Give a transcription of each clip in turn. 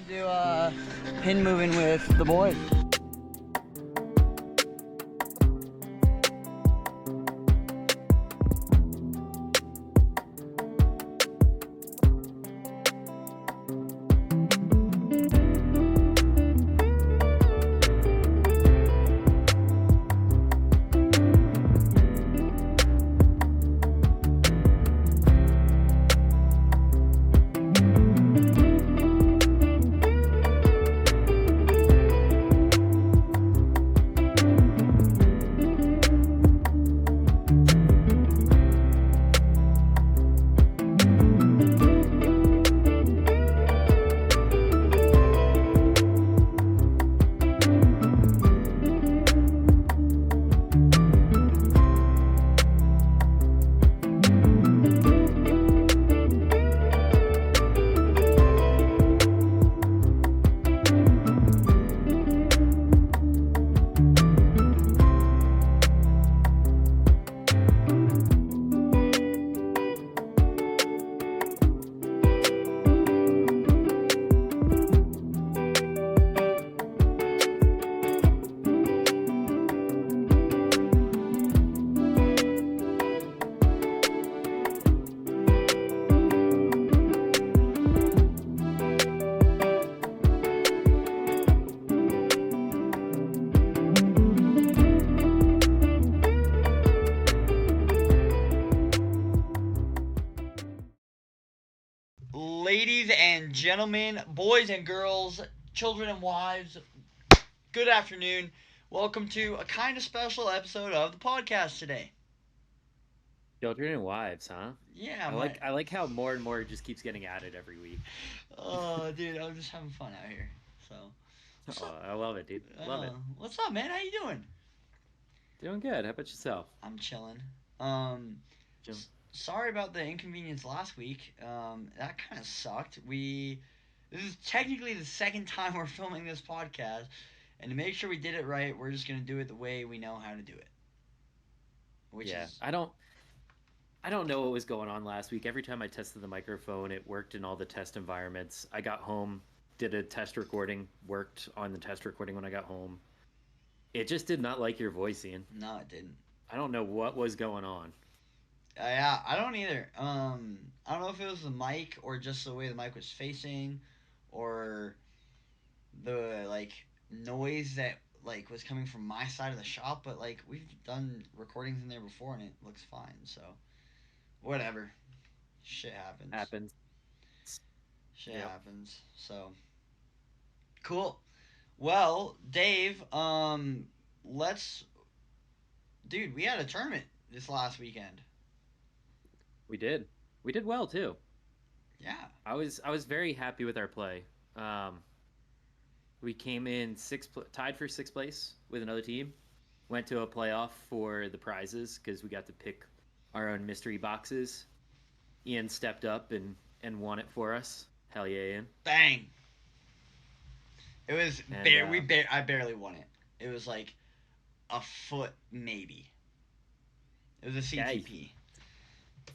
Do pin moving with the boys. Ladies and gentlemen, boys and girls, children and wives, good afternoon. Welcome to a kind of special episode of the podcast today. Children and wives, huh? Yeah, I my. like I like how more and more just keeps getting added every week. Oh, dude, I'm just having fun out here. So, what's Oh, up? I love it, dude. Love it. What's up, man? How you doing? Doing good. How about yourself? I'm chilling. Um, Jim? Sorry about the inconvenience last week. That kind of sucked. This is technically the second time we're filming this podcast, and to make sure we did it right, we're just gonna do it the way we know how to do it, which Yeah. is I don't know what was going on last week. Every time I tested the microphone, it worked in all the test environments. I got home, did a test recording, worked on the test recording when I got home. It just did not like your voice, Ian. no, it didn't. I don't know what was going on. Yeah, I don't either. I don't know if it was the mic or just the way the mic was facing, or the noise that was coming from my side of the shop. But we've done recordings in there before, and it looks fine. So whatever, shit happens. Happens. Shit Yep. happens. So cool. Well, Dave, let's, dude, we had a tournament this last weekend. We did. We did well too. Yeah. I was very happy with our play. Um, we came in tied for sixth place with another team. Went to a playoff for the prizes because we got to pick our own mystery boxes. Ian stepped up and won it for us. Hell yeah, Ian! Bang. It was And I barely won it. It was like a foot maybe. It was a yeah, CTP.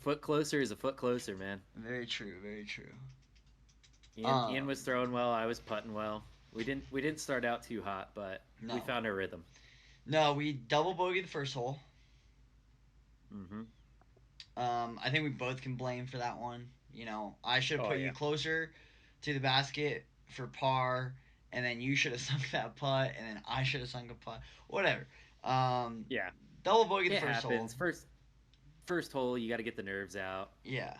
foot closer is a foot closer, man. Very true. Very true. Ian was throwing well. I was putting well. We didn't start out too hot, but we No. found our rhythm. No, we double bogeyed the first hole. Hmm. I think we both can blame for that one. You know, I should have Oh put you yeah, closer to the basket for par, and then you should have sunk that putt, and then I should have sunk a putt. Whatever. Um, yeah. Double bogey the It first hole. happens. First hole, you got to get the nerves out. Yeah.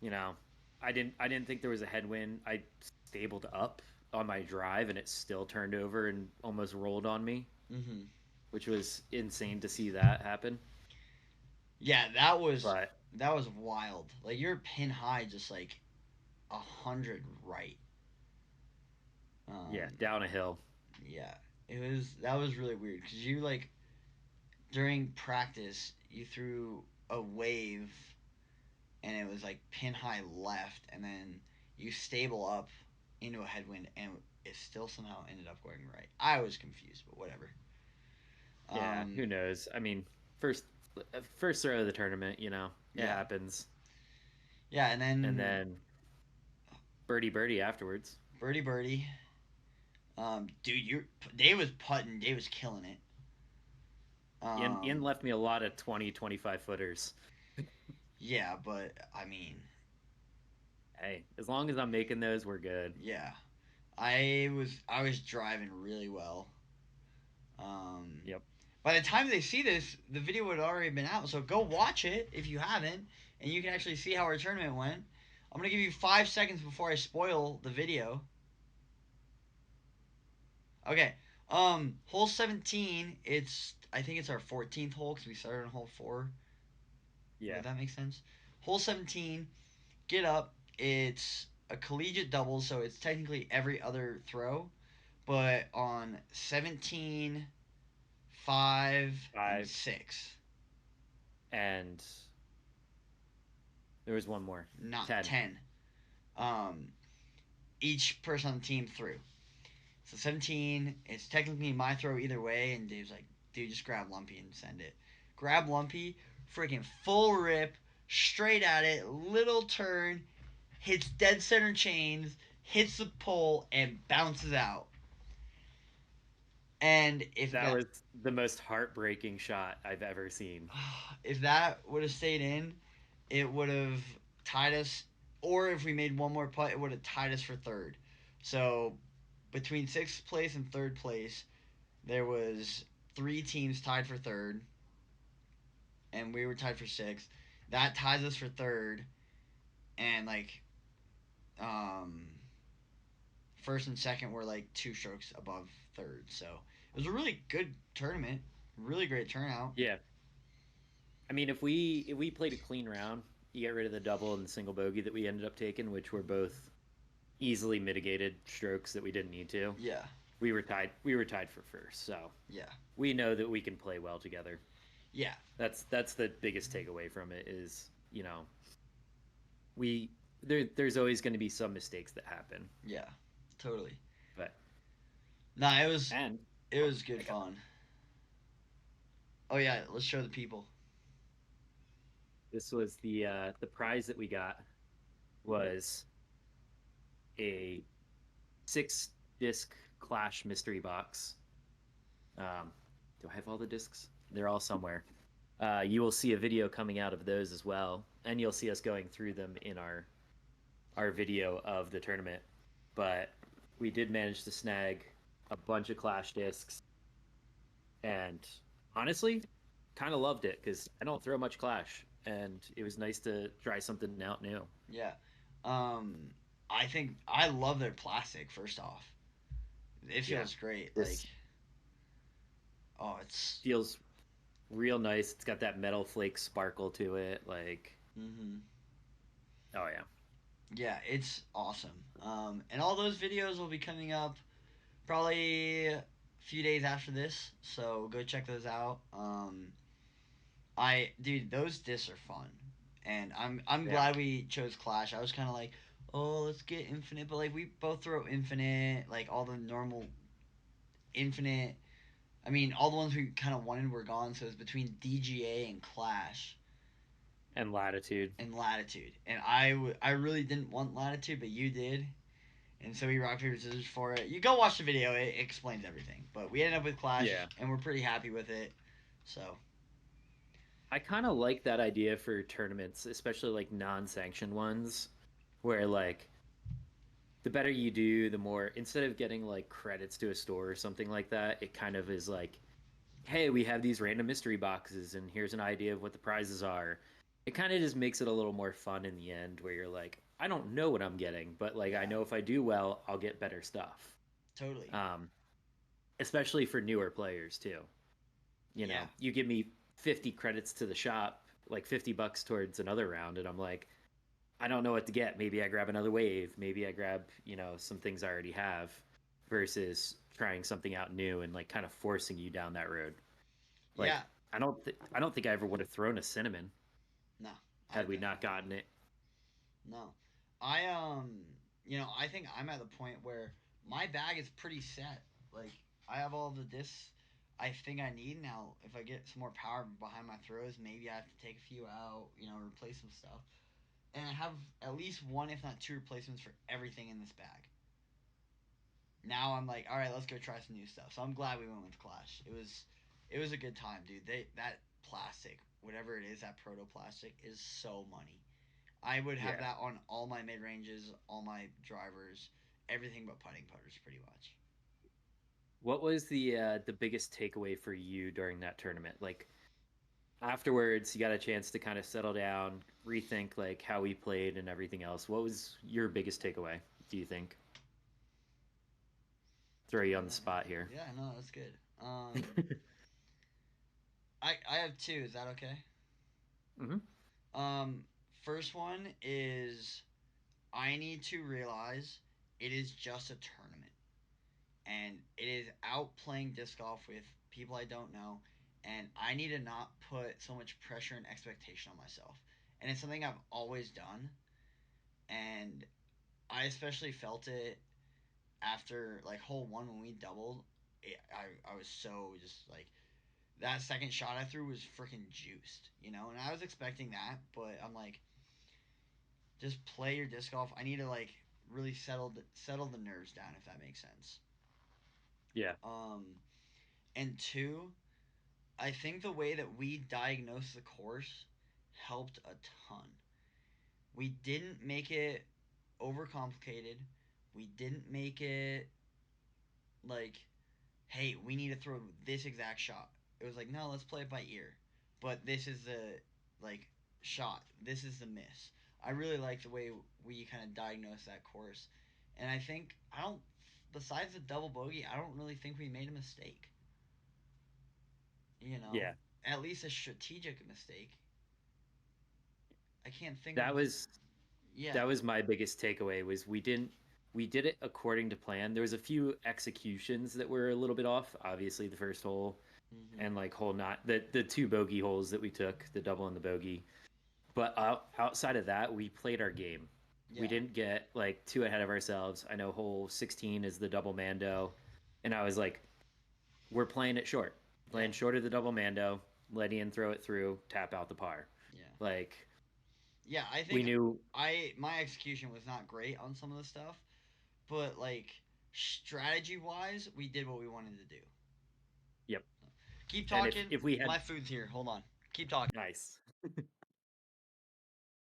You know, I didn't think there was a headwind. I stabled up on my drive and it still turned over and almost rolled on me, Hmm. which was insane to see that happen. Yeah, But that was wild. Like you're pin high, just like 100 right. yeah, Um, down a hill. yeah, it was that was really weird because you during practice you threw a wave and it was like pin high left, and then you stable up into a headwind, and it still somehow ended up going right. I was confused, but whatever. Yeah, Um, who knows? I mean, first first throw of the tournament, it yeah, happens. yeah, and And then then birdie birdie afterwards. birdie birdie. Dude, Dave was putting. Dave was killing it. Ian Um, left me a lot of 20, 25 footers. yeah, but I mean, Hey, as long as I'm making those, we're good. yeah, I was driving really well. Um, Yep. by the time they see this, the video would have already been out. So go watch it if you haven't, and you can actually see how our tournament went. I'm gonna give you 5 seconds before I spoil the video. Okay. Hole 17. I think it's our 14th hole because we started on hole 4. Yeah. Does that make sense? Hole 17. Get up. It's a collegiate double, so it's technically every other throw. But on 17, 5, and 5 6. and there was one more. Not 10. 10. Um, each person on the team threw. So 17, it's technically my throw either way, and Dave's like, dude, just grab Lumpy and send it. Grab Lumpy, freaking full rip, straight at it, little turn, hits dead center chains, hits the pole, and bounces out. And That was the most heartbreaking shot I've ever seen. if that would have stayed in, it would have tied us, or if we made one more putt, it would have tied us for third. So between sixth place and third place, there was 3 teams tied for third, and we were tied for sixth. That ties us for third, and um, first and second were like 2 strokes above third. So it was a really good tournament, really great turnout. Yeah. I mean, if we played a clean round, you get rid of the double and the single bogey that we ended up taking, which were both easily mitigated strokes that we didn't need to. Yeah, We were tied. We were tied for first, so yeah, we know that we can play well together. yeah, That's the biggest takeaway from it is, we there's always going to be some mistakes that happen, yeah, totally. but Nah, it was and it oh, was good I got fun. Oh yeah, let's show the people. this was the prize that we got was a 6 disc Clash mystery box. Do I have all the discs? They're all somewhere. You will see a video coming out of those as well, and you'll see us going through them in our video of the tournament. But we did manage to snag a bunch of Clash discs, and honestly, kind of loved it because I don't throw much Clash, and it was nice to try something out new. Yeah, um, I think I love their plastic. First off, it Yeah, feels great. this Oh, it's feels real nice. It's got that metal flake sparkle to it. Like, hmm oh yeah, yeah, it's awesome. And all those videos will be coming up probably a few days after this, so go check those out. Dude, those discs are fun, and I'm yeah. glad we chose Clash. I was kind of like, oh, let's get Infinite, but like we both throw Infinite, like all the normal Infinite. I mean, all the ones we kind of wanted were gone, so it's between DGA and Clash And Latitude. and Latitude. And I really didn't want Latitude, but you did, and so we rock paper scissors for it. You go watch the video; it explains everything. But we ended up with Clash, Yeah. and we're pretty happy with it. So I kind of like that idea for tournaments, especially like non-sanctioned ones, where like the better you do, the more instead of getting like credits to a store or something like that, it kind of is like, hey, we have these random mystery boxes and here's an idea of what the prizes are. It kind of just makes it a little more fun in the end where you're like, I don't know what I'm getting, but like I yeah, know if I do well, I'll get better stuff. totally. Um, especially for newer players too. Yeah, You give me 50 credits to the shop, like $50 towards another round, and I'm like, I don't know what to get. Maybe I grab another wave. Maybe I grab, some things I already have versus trying something out new and like kind of forcing you down that road. Like yeah. I don't think I ever would have thrown a cinnamon No, I had we definitely not gotten it. no. I think I'm at the point where my bag is pretty set. Like I have all the discs I think I need now. If I get some more power behind my throws, maybe I have to take a few out. Replace some stuff. And I have at least one, if not two, replacements for everything in this bag. now I'm like, all right, let's go try some new stuff. So I'm glad we went with Clash. It was a good time, dude. That plastic, whatever it is, that protoplastic is so money. I would have Yeah. that on all my mid ranges, all my drivers, everything but putting putters, pretty much. What was the biggest takeaway for you during that tournament? Like afterwards, you got a chance to kind of settle down, rethink like how we played and everything else. What was your biggest takeaway, do you think? Throw you on the spot here. Yeah, no, that's good. I have two. Is that okay? Hmm. Um, First one is I need to realize it is just a tournament, and it is out playing disc golf with people I don't know, and I need to not put so much pressure and expectation on myself. And it's something I've always done, and I especially felt it after like hole one when we doubled. I was so just like that second shot I threw was freaking juiced, and I was expecting that, but I'm like, just play your disc golf. I need to like really settle the nerves down if that makes sense. Yeah. Um, and two, I think the way that we diagnosed the course helped a ton. We didn't make it overcomplicated. We didn't make it like, hey, we need to throw this exact shot. It was like, no, let's play it by ear. But this is the like shot. This is the miss. I really like the way we kind of diagnosed that course, and I think I don't. Besides the double bogey, I don't really think we made a mistake. You know, Yeah. at least a strategic mistake. I can't think of. That was Yeah. that was my biggest takeaway was we did it according to plan. There was a few executions that were a little bit off. Obviously, the first hole Hmm. and like hole not the two bogey holes that we took, the double and the bogey. But outside of that, we played our game. We Yeah. didn't get like too ahead of ourselves. I know hole 16 is the double mando, and I was like, we're playing it short, Yeah. playing short of the double mando. Let Ian throw it through, tap out the par. Yeah. Like Yeah. I we think knew. my execution was not great on some of the stuff, but like strategy wise, we did what we wanted to do. Yep. Keep And if talking. if we had My food's here. Hold on. Keep talking. nice.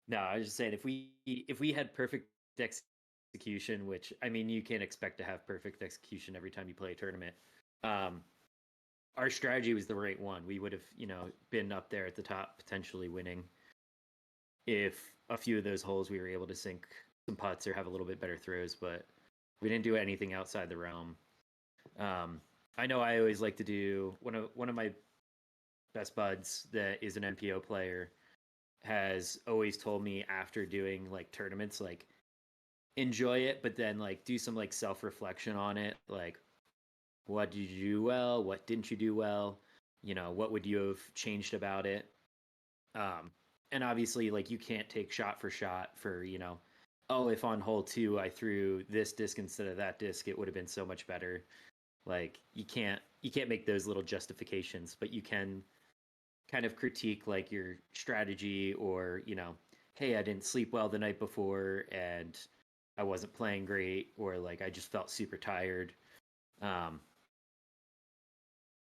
No, I was just saying if we had perfect execution, which I mean you can't expect to have perfect execution every time you play a tournament. Um, our strategy was the right one. We would have, been up there at the top, potentially winning if a few of those holes we were able to sink some putts or have a little bit better throws, but we didn't do anything outside the realm. Um, I know I always like to do one of my best buds that is an MPO player has always told me after doing like tournaments like enjoy it but then like do some like self-reflection on it, like what did you do well, what didn't you do well, what would you have changed about it. um and obviously like you can't take shot for shot for oh, if on hole 2 I threw this disc instead of that disc it would have been so much better. Like you can't make those little justifications, but you can kind of critique like your strategy or hey, I didn't sleep well the night before and I wasn't playing great, or like I just felt super tired. um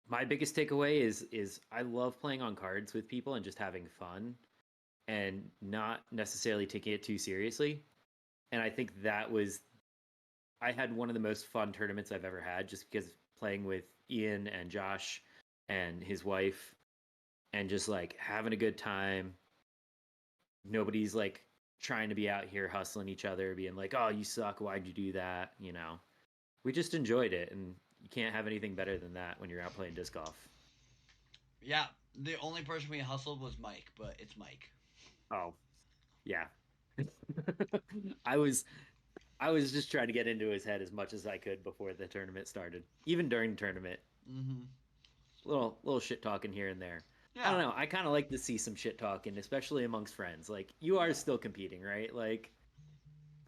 my biggest takeaway is I love playing on cards with people and just having fun and not necessarily taking it too seriously. And I think that was I had one of the most fun tournaments I've ever had, just because playing with Ian and Josh and his wife and just like having a good time. Nobody's like trying to be out here hustling each other, being like, "Oh, you suck. Why'd you do that?" We just enjoyed it, and you can't have anything better than that when you're out playing disc golf. Yeah. The only person we hustled was Mike, but it's Mike. Oh, yeah. I was I was just trying to get into his head as much as I could before the tournament started. Even during the tournament, Hmm. little shit talking here and there. I Yeah. don't know. I kind of like to see some shit talking, especially amongst friends. Like you are Yeah. still competing, right? Like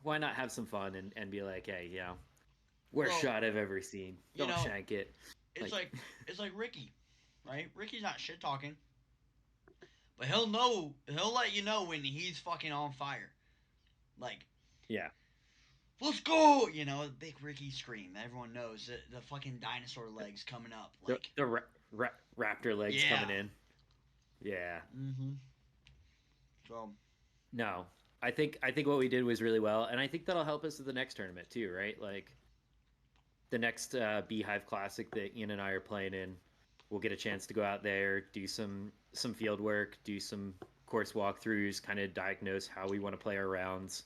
why not have some fun and be like, hey, worst Well, shot I've ever seen. you Don't know, shank it. it's Like, like it's like Ricky, right? Ricky's not shit talking, but he'll know. He'll let you know when he's fucking on fire. Like yeah, let's go! You know, big Ricky scream that everyone knows. The fucking dinosaur legs coming up. The Like, the raptor legs yeah. coming in. Yeah. Mm-hmm. So, No. I think what we did was really well, and I think that'll help us at the next tournament too, right? Like the next Beehive Classic that Ian and I are playing in, we'll get a chance to go out there, do some field work, do some course walkthroughs, kind of diagnose how we want to play our rounds.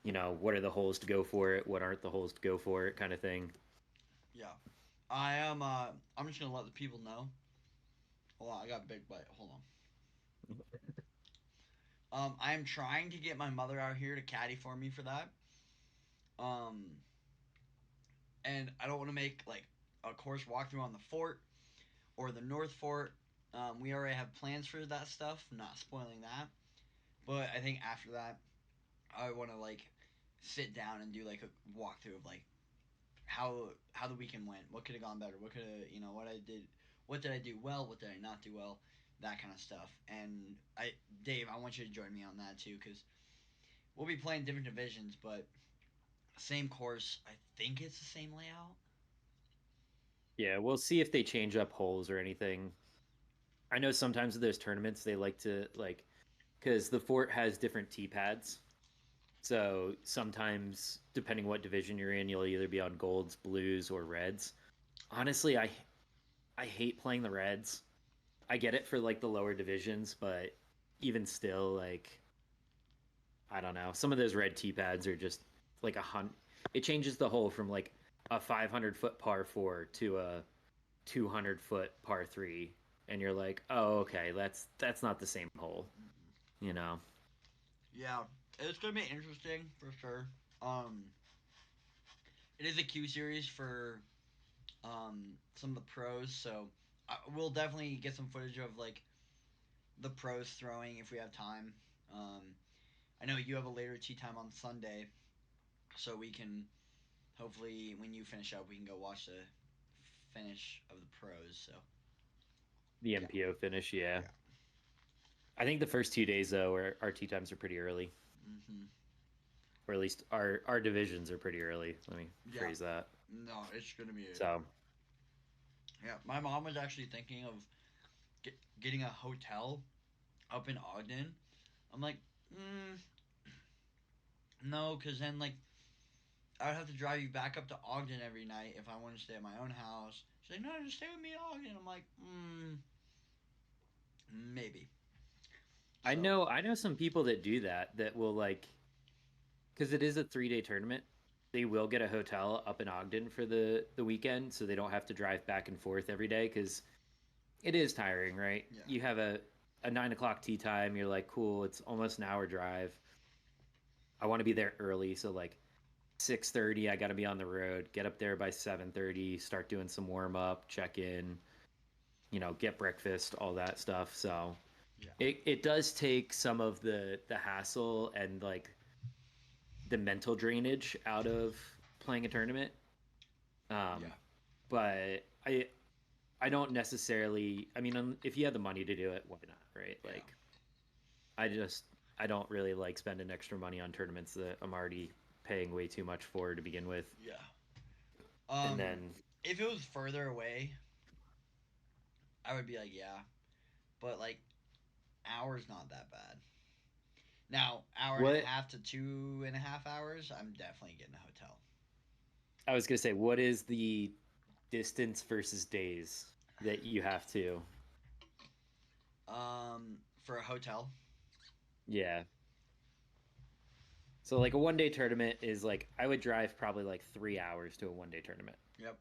You know, what are the holes to go for it, what aren't the holes to go for it, kind of thing. yeah. I'm just gonna let the people know. Hold on, I got a big bite. Hold on. I am trying to get my mother out here to caddy for me for that. Um, and I don't want to make like a course walkthrough on the fort or the North Fort. We already have plans for that stuff. Not spoiling that, but I think after that, I want to like sit down and do like a walkthrough of like how the weekend went. What could have gone better? What could have what I did? What did I do well? What did I not do well? That kind of stuff. And Dave, I want you to join me on that too, because we'll be playing different divisions, but same course. I think it's the same layout. Yeah, we'll see if they change up holes or anything. I know sometimes with those tournaments they like to like because the fort has different tee pads. So sometimes, depending what division you're in, you'll either be on golds, blues, or reds. Honestly, I hate playing the reds. I get it for like the lower divisions, but even still, like I don't know, some of those red tee pads are just like a hunt. It changes the hole from like a 500-foot par four to a 200-foot par three, and you're like, oh, okay, that's not the same hole, you know? Yeah, it's gonna be interesting for sure. Um, it is a Q series for some of the pros, so we'll definitely get some footage of like the pros throwing if we have time. Um, I know you have a later tea time on Sunday, so we can hopefully when you finish up, we can go watch the finish of the pros. So The yeah, MPO finish, yeah. yeah, I think the first 2 days though, our tee times are pretty early, mm-hmm. or at least our divisions are pretty early. Let me Yeah. phrase that. No, it's gonna be So yeah. My mom was actually thinking of getting a hotel up in Ogden. I'm like, no, because then like I would have to drive you back up to Ogden every night if I wanted to stay at my own house. She's like, no, just stay with me in Ogden. I'm like, maybe. So I know some people that do that that will like because it is a 3 day tournament. They will get a hotel up in Ogden for the weekend, so they don't have to drive back and forth every day because it is tiring, right? yeah, You have a 9 o'clock tea time. You're like, cool. It's almost an hour drive. I want to be there early, so like 6:30, I got to be on the road. Get up there by 7:30. Start doing some warm up, check in. You know, get breakfast, all that stuff. So yeah, it does take some of the hassle and like the mental drainage out of playing a tournament. yeah, Um, but I don't necessarily. I mean, if you have the money to do it, why not, right? yeah, Like I just I don't really like spending extra money on tournaments that I'm already paying way too much for to begin with. yeah. And Um, then if it was further away, I would be like, yeah, but like hours not that bad. Now, hour and a what half to 2.5 hours, I'm definitely getting a hotel. I was gonna say, what is the distance versus days that you have to? For a hotel, Yeah. So like a 1 day tournament is like I would drive probably like 3 hours to a 1 day tournament yep,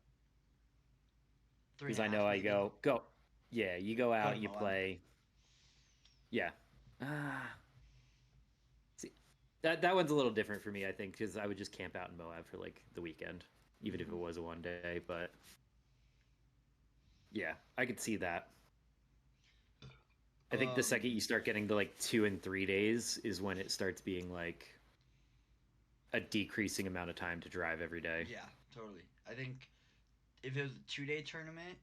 three because and a I know half I maybe. go. Yeah, you go Go out, to you Moab. play. Yeah. Ah, see, that one's a little different for me, I think, because I would just camp out in Moab for like the weekend, even if it Mm-hmm. was a 1 day. But yeah, I could see that. I think the second Um, you start getting to like 2 and 3 days is when it starts being like a decreasing amount of time to drive every day. yeah, totally. I think if it was a 2 day tournament,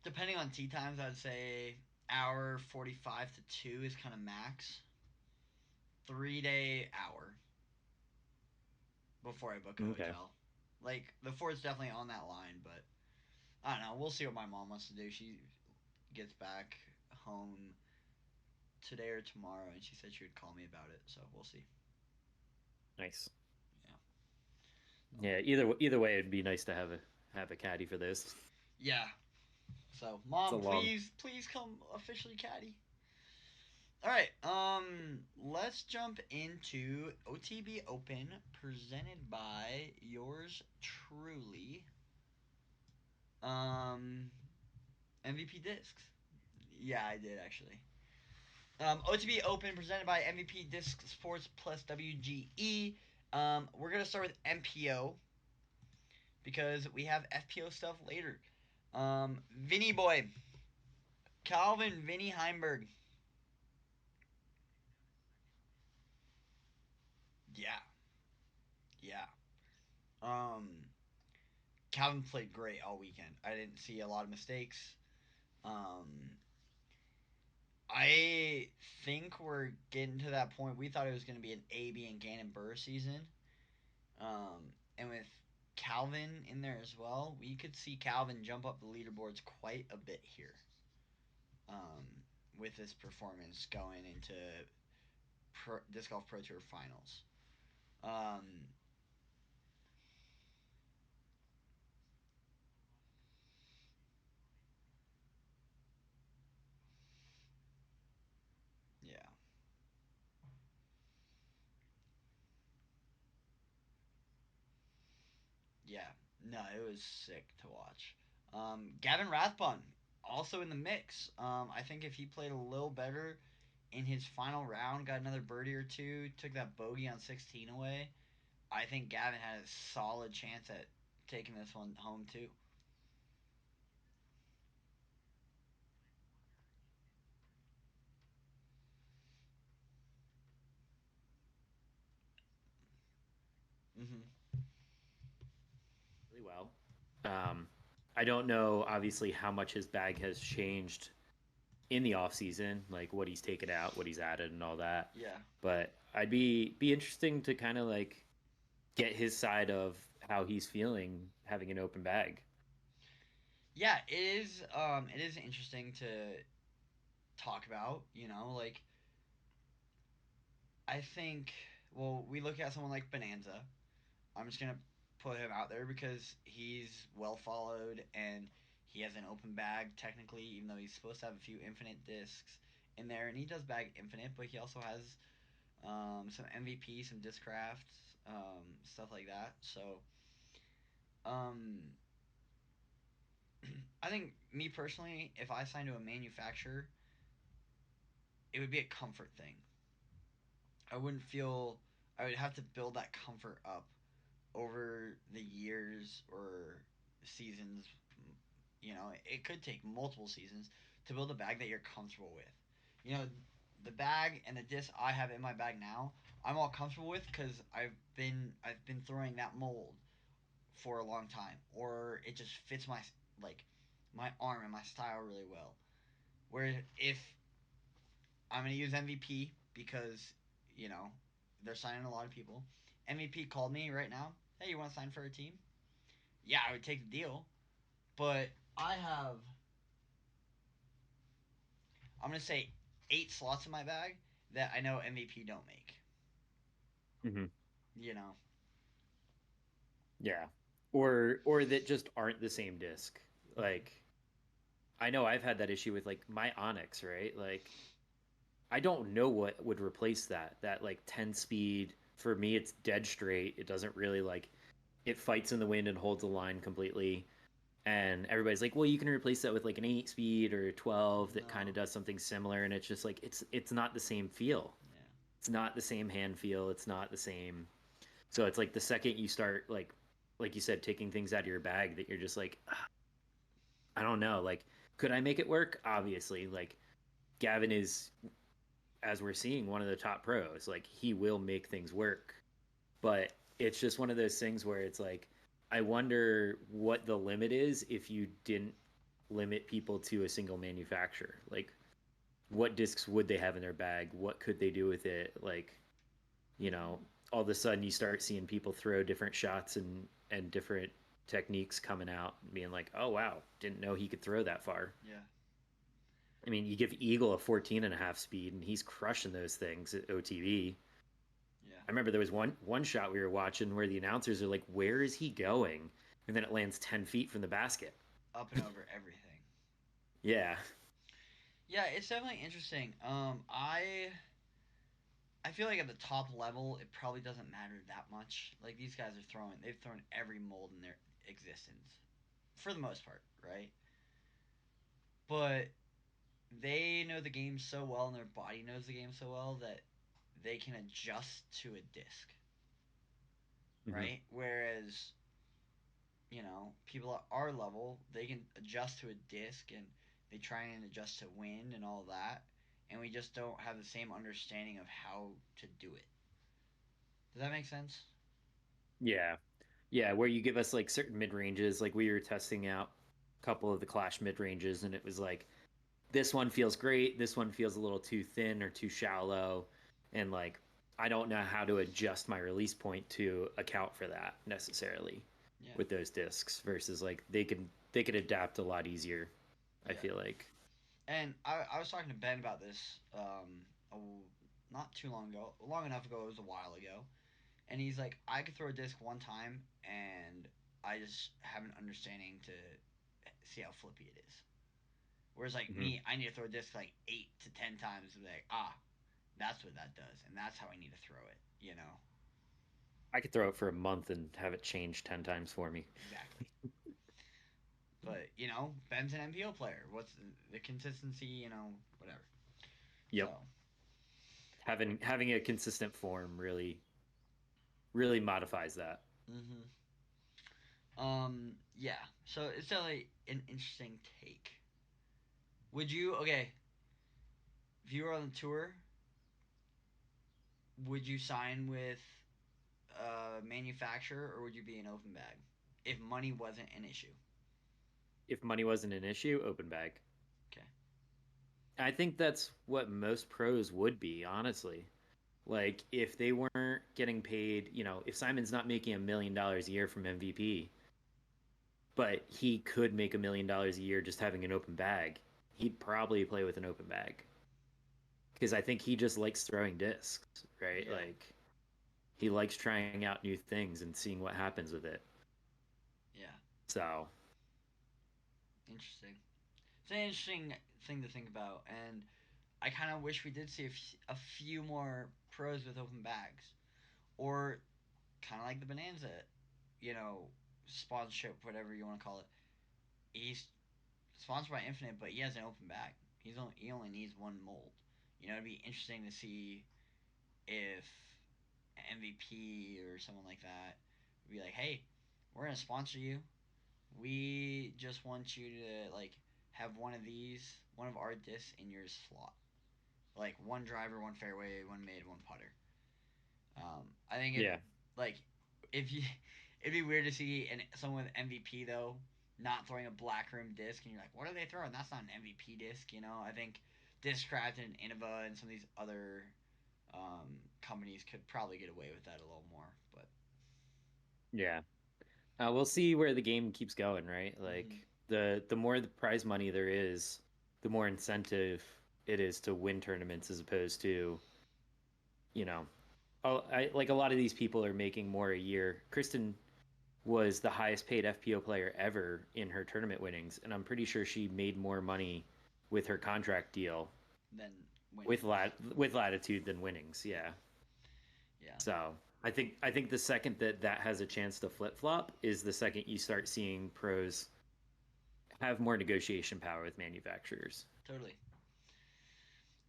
depending on tee times, I'd say hour 45 to 2 is kind of max. 3 day hour. before I book a Okay. hotel. Like the Ford's definitely on that line, but I don't know. We'll see what my mom wants to do. She gets back home today or tomorrow, and she said she would call me about it. So we'll see. Nice. Yeah. Yeah. Either way, it'd be nice to have a caddy for this. Yeah. So, It's a mom, long. please come officially caddy. All right. Let's jump into OTB Open presented by yours truly. Um, MVP Discs. Yeah, I did actually. OTB Open presented by MVP Disc Sports plus WGE. We're gonna start with MPO because we have FPO stuff later. Vinny Boy, Calvin Vinny Heimberg. Yeah, yeah. Um, Calvin played great all weekend. I didn't see a lot of mistakes. Um, I think we're getting to that point. We thought it was going to be an AB and Gannon Burr season. And with Calvin in there as well, we could see Calvin jump up the leaderboards quite a bit here. Um, with this performance going into Disc Golf Pro Tour finals. Um, yeah, yeah. No, it was sick to watch. Gavin Rathbun also in the mix. I think if he played a little better in his final round, got another birdie or two, took that bogey on 16 away, I think Gavin had a solid chance at taking this one home too. Mm-hmm. Really well. Um, I don't know, obviously, how much his bag has changed in the off season, like what he's taken out, what he's added, and all that. Yeah. But I'd be interesting to kind of like get his side of how he's feeling having an open bag. Yeah, it is interesting to talk about, like I think well, we look at someone like Bonanza. I'm just gonna put him out there because he's well followed and he has an open bag technically, even though he's supposed to have a few infinite discs in there, and he does bag infinite, but he also has some MVP, some discrafts, stuff like that. So um, I think me personally, if I signed to a manufacturer, it would be a comfort thing. I wouldn't feel I would have to build that comfort up over the years or seasons. It could take multiple seasons to build a bag that you're comfortable with. You know, the bag and the disc I have in my bag now, I'm all comfortable with because I've been throwing that mold for a long time, or it just fits like my arm and my style really well. Where if I'm gonna use MVP because you know they're signing a lot of people. MVP called me right now. Hey, you want to sign for a team? Yeah, I would take the deal, but I have I'm gonna say 8 slots in my bag that I know MVP don't make. Mm-hmm. You know? Yeah, or that just aren't the same disc. Like I know I've had that issue with like my Onyx, right? Like I don't know what would replace that. That like 10 speed for me, it's dead straight. It doesn't really like it fights in the wind and holds the line completely. And everybody's like, well, you can replace that with like an 8 speed or a 12 that kind No. of does something similar. And it's just like it's not the same feel. Yeah. It's not the same hand feel. It's not the same. So it's like the second you start like you said, taking things out of your bag that you're just like, I don't know. Like, could I make it work? Obviously, like Gavin is, as we're seeing, one of the top pros. Like he will make things work, but it's just one of those things where it's like, I wonder what the limit is if you didn't limit people to a single manufacturer. Like, what discs would they have in their bag? What could they do with it? Like, you know, all of a sudden you start seeing people throw different shots and different techniques coming out and being like, oh wow, didn't know he could throw that far. Yeah. I mean, you give Eagle a 14 and a half speed and he's crushing those things at OTB. Yeah. I remember there was one shot we were watching where the announcers are like, where is he going? And then it lands 10 feet from the basket. Up and over everything. Yeah. Yeah, it's definitely interesting. I feel like at the top level, it probably doesn't matter that much. Like these guys are they've thrown every mold in their existence, for the most part, right? But they know the game so well, and their body knows the game so well that they can adjust to a disc, Mm-hmm. right? Whereas people at our level, they can adjust to a disc and they try and adjust to wind and all that, and we just don't have the same understanding of how to do it. Does that make sense? Yeah. Yeah, where you give us like certain mid ranges, like we were testing out a couple of the Clash mid ranges, and it was like this one feels great, this one feels a little too thin or too shallow, and like I don't know how to adjust my release point to account for that necessarily Yeah. with those discs versus like they could adapt a lot easier. I Yeah. feel like. And I was talking to Ben about this not too long ago, long enough ago, it was a while ago. And he's like, I could throw a disc one time and I just have an understanding to see how flippy it is. Whereas like Hmm. me, I need to throw a disc like 8 to 10 times to be like, that's what that does, and that's how I need to throw it. You know I could throw it for a month and have it change 10 times for me. exactly. But Ben's an MPO player. What's the consistency? Whatever. So, Yep. Having a consistent form really modifies that. yeah. So it's definitely an interesting take. Would you okay? If you were on the tour, would you sign with a manufacturer or would you be an open bag if money wasn't an issue? If money wasn't an issue, open bag. Okay. I think that's what most pros would be, honestly. Like if they weren't getting paid, if Simon's not making $1 million a year from MVP, but he could make $1 million a year just having an open bag, he'd probably play with an open bag because I think he just likes throwing discs, right? Yeah. Like he likes trying out new things and seeing what happens with it. Yeah. So, Interesting. It's an interesting thing to think about, and I kind of wish we did see a few more pros with open bags, or kind of like the Bonanza, you know, sponsorship, whatever you want to call it. He's sponsored by Infinite, but he has an open bag. He only needs one mold. It'd be interesting to see if MVP or someone like that would be like, "Hey, we're gonna sponsor you. We just want you to like have one of our discs in your slot, like one driver, one fairway, one mid, one putter." I think it yeah. like if you it'd be weird to see someone with MVP though not throwing a black rim disc, and you're like, what are they throwing? That's not an MVP disc, I think Discraft and Innova and some of these other companies could probably get away with that a little more, but Yeah. We'll see where the game keeps going, right? mm-hmm. Like the more the prize money there is, the more incentive it is to win tournaments as opposed to, you know, like a lot of these people are making more a year. Kristen was the highest paid FPO player ever in her tournament winnings, and I'm pretty sure she made more money with her contract deal Then with winnings, with latitude than winnings. Yeah. yeah, So I think the second that has a chance to flip flop is the second you start seeing pros have more negotiation power with manufacturers. totally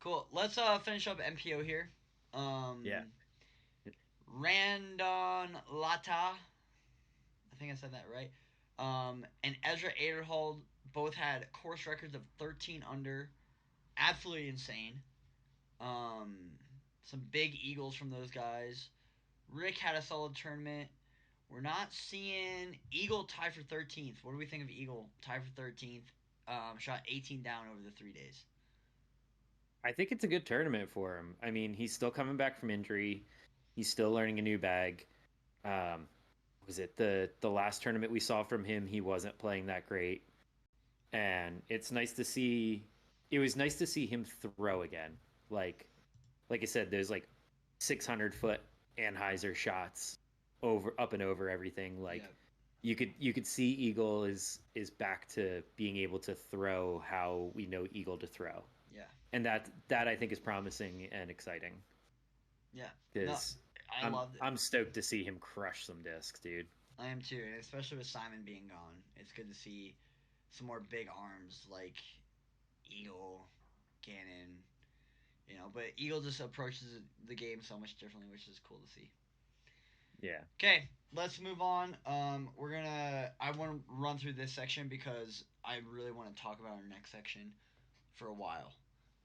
cool. Let's finish up MPO here. Yeah. Um, Randon Lata, I think I said that right. And Ezra Aderhold both had course records of 13 under. Absolutely insane. Um, some big eagles from those guys. Rick had a solid tournament. We're not seeing Eagle tie for 13th. What do we think of Eagle tie for 13th? Shot 18 down over the 3 days. I think it's a good tournament for him. I mean, he's still coming back from injury. He's still learning a new bag. Um, was it the last tournament we saw from him? He wasn't playing that great, and it's nice to see. It was nice to see him throw again. Like like I said, there's like 600-foot Anheuser shots over up and over everything. Like Yeah, you could see Eagle is back to being able to throw how we know Eagle to throw, yeah, and that I think is promising and exciting yeah. No, because I I'm loved it. I'm stoked to see him crush some discs, dude. I am too, and especially with Simon being gone, it's good to see some more big arms like Eagle, Gannon. But Eagle just approaches the game so much differently, which is cool to see. Yeah. Okay, let's move on. I want to run through this section because I really want to talk about our next section for a while.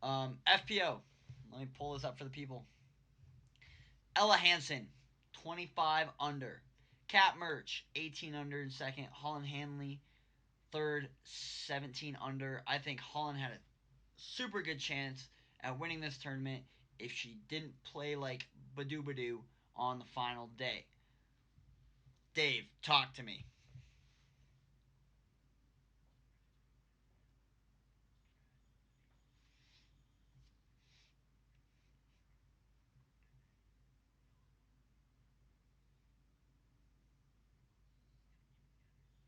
FPO. Let me pull this up for the people. Ella Hansen, 25 under. Cat Merch, 18 under in second. Holland Hanley, third, 17 under. I think Holland had a super good chance at winning this tournament if she didn't play like Badoo Badoo on the final day. Dave, talk to me.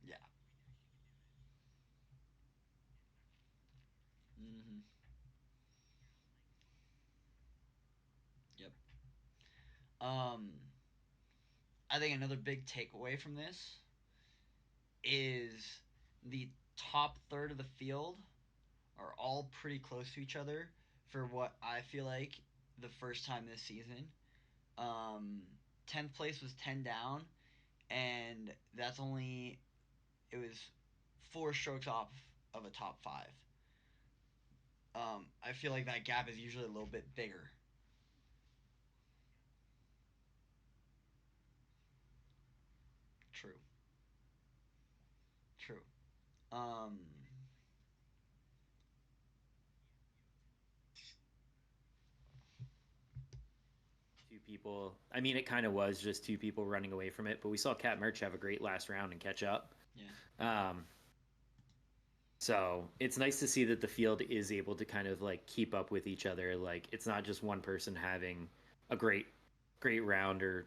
Yeah. Mm-hmm. Yep. Um, I think another big takeaway from this is the top third of the field are all pretty close to each other for what I feel like the first time this season. Um, 10th place was 10 down, and that's only, it was 4 strokes off of a top five. I feel like that gap is usually a little bit bigger. True. True. Um, Two people. I mean, it kind of was just two people running away from it, but we saw Cat Merch have a great last round and catch up. yeah. Um, So it's nice to see that the field is able to kind of like keep up with each other. Like it's not just one person having a great great round or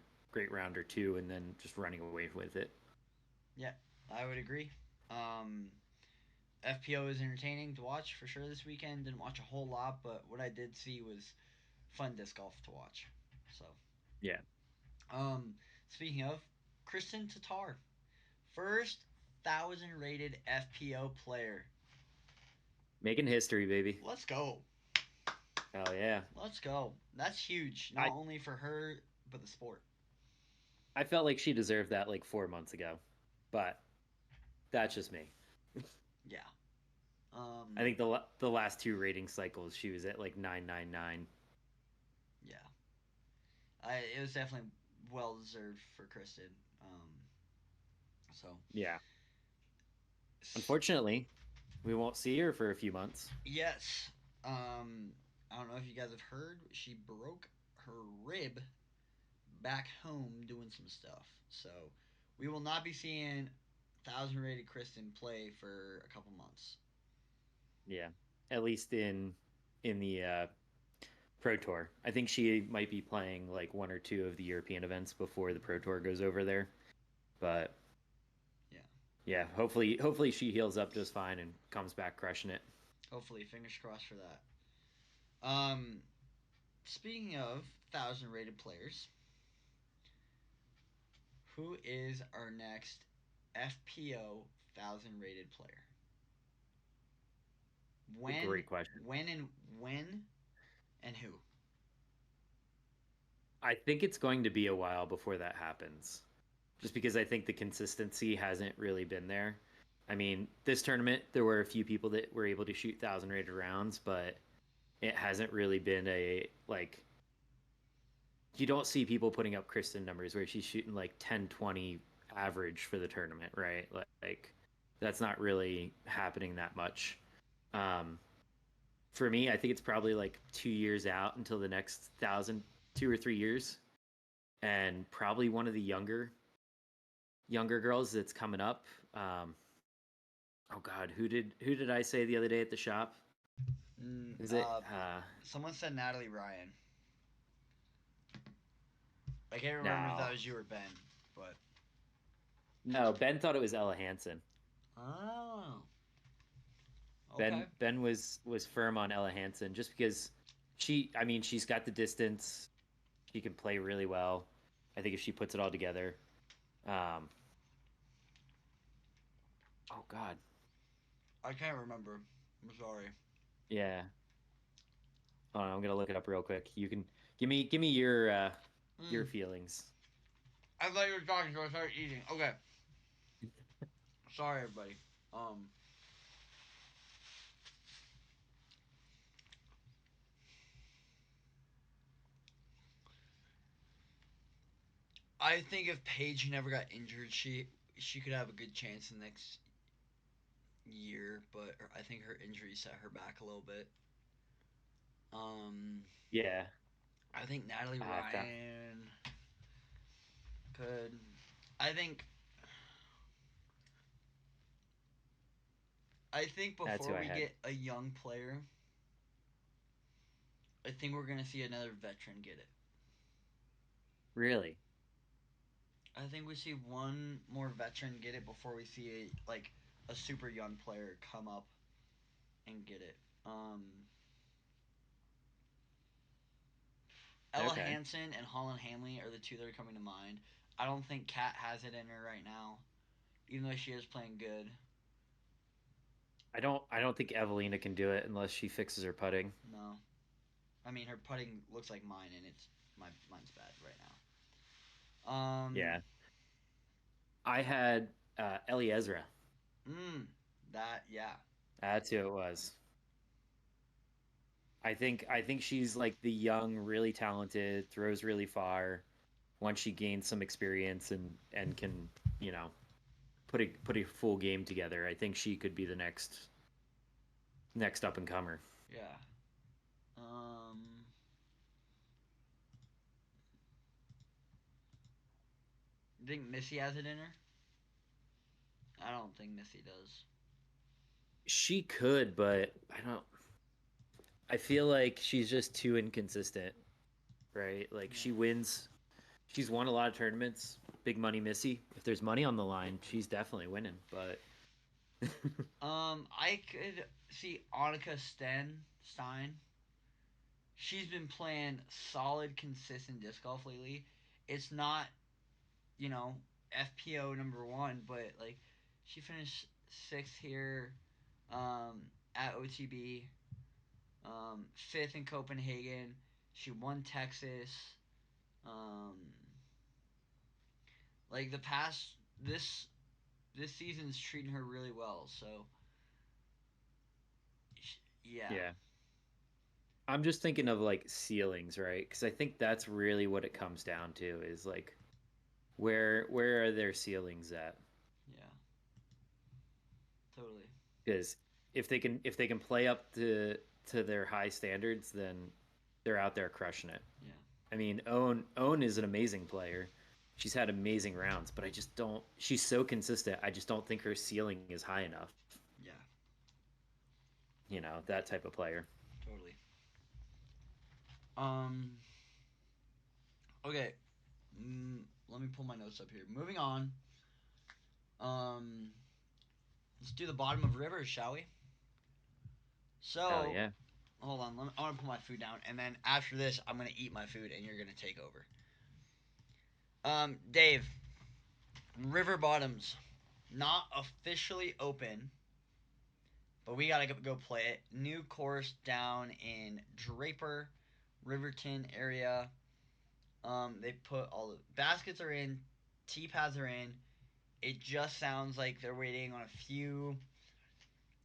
two, and then just running away with it. Yeah, I would agree. Um, FPO is entertaining to watch for sure this weekend. Didn't watch a whole lot, but what I did see was fun disc golf to watch. So, Yeah, um, speaking of, Kristen Tatar, first 1,000 rated FPO player. making history, baby. Let's go. Hell yeah! Let's go. That's huge, not I only for her, but the sport. I felt like she deserved that like 4 months ago, but that's just me. Yeah. I think the last two rating cycles she was at like 999. Yeah. It was definitely well deserved for Kristen. So, Yeah. Unfortunately, we won't see her for a few months. yes. I don't know if you guys have heard, she broke her rib back home doing some stuff. So we will not be seeing 1,000 rated Kristen play for a couple months. Yeah, at least in the Pro Tour. I think she might be playing like one or two of the European events before the Pro Tour goes over there. But Yeah. yeah, hopefully she heals up just fine and comes back crushing it. Hopefully, fingers crossed for that. Um, Speaking of 1,000 rated players, who is our next FPO 1,000 rated player? A When, great question. when and who? I think it's going to be a while before that happens. Just because I think the consistency hasn't really been there. I mean, this tournament there were a few people that were able to shoot 1,000 rated rounds, but it hasn't really been a like you don't see people putting up Kristen numbers where she's shooting like 10-20 average for the tournament, right? Like that's not really happening that much. Um, for me, I think it's probably like 2 years out until the next 1,000, 2 or 3 years. and probably one of the younger girls that's coming up. Um, oh God, who did I say the other day at the shop? Mm, Is it someone said Natalie Ryan. I can't remember if that no was you or Ben, but no Ben thought it was Ella Hansen. oh, okay. Ben was firm on Ella Hansen just because I mean she's got the distance, she can play really well. I think if she puts it all together, um, oh God, I can't remember. I'm sorry. yeah. Oh, I'm gonna look it up real quick. You can give me your Mm, feelings. I thought you were talking, so I started eating. Okay, sorry everybody. Um, I think if Paige never got injured, she could have a good chance the next year, but I think her injury set her back a little bit. Um, Yeah, I think Natalie I found Ryan could. I think. I think that's before who I we had. get a young player, I think we're gonna see another veteran get it. Really? I think we see one more veteran get it before we see a super young player come up and get it. Ella Okay. Hansen and Holland Hanley are the two that are coming to mind. I don't think Kat has it in her right now, even though she is playing good. I don't think Evelina can do it unless she fixes her putting. No, I mean her putting looks like mine, and mine's bad right now. Yeah. I had Ellie Ezra. Mm, that yeah, That's who it was. I think she's like the young, really talented, throws really far. Once she gains some experience and can, you know, put a full game together, I think she could be the next up and comer. yeah. Um, you think Missy has it in her? I don't think Missy does. She could, but I don't. I feel like she's just too inconsistent, right? Like Yeah. she's won a lot of tournaments. Big money Missy. If there's money on the line, she's definitely winning. But I could see Annika Stein. She's been playing solid, consistent disc golf lately. It's not, you know, FPO number one, but like she finished sixth here, at OTB, fifth in Copenhagen. She won Texas. Um, like the past this season's treating her really well. So yeah, yeah, I'm just thinking of like ceilings, right? Because I think that's really what it comes down to is like where are their ceilings at? yeah, totally. Because if they can play up to their high standards, then they're out there crushing it. Yeah, I mean, Owen is an amazing player. She's had amazing rounds, but I just don't. She's so consistent. I just don't think her ceiling is high enough. yeah, That type of player. totally. Um, okay. Let me pull my notes up here. Moving on. Um, let's do the bottom of rivers, shall we? Hell So, yeah. hold on. I want to put my food down, and then after this, I'm gonna eat my food, and you're gonna take over. Dave, river bottoms, not officially open, but we gotta go play it. New course down in Draper, Riverton area. They put all the baskets are in, tee pads are in. It just sounds like they're waiting on a few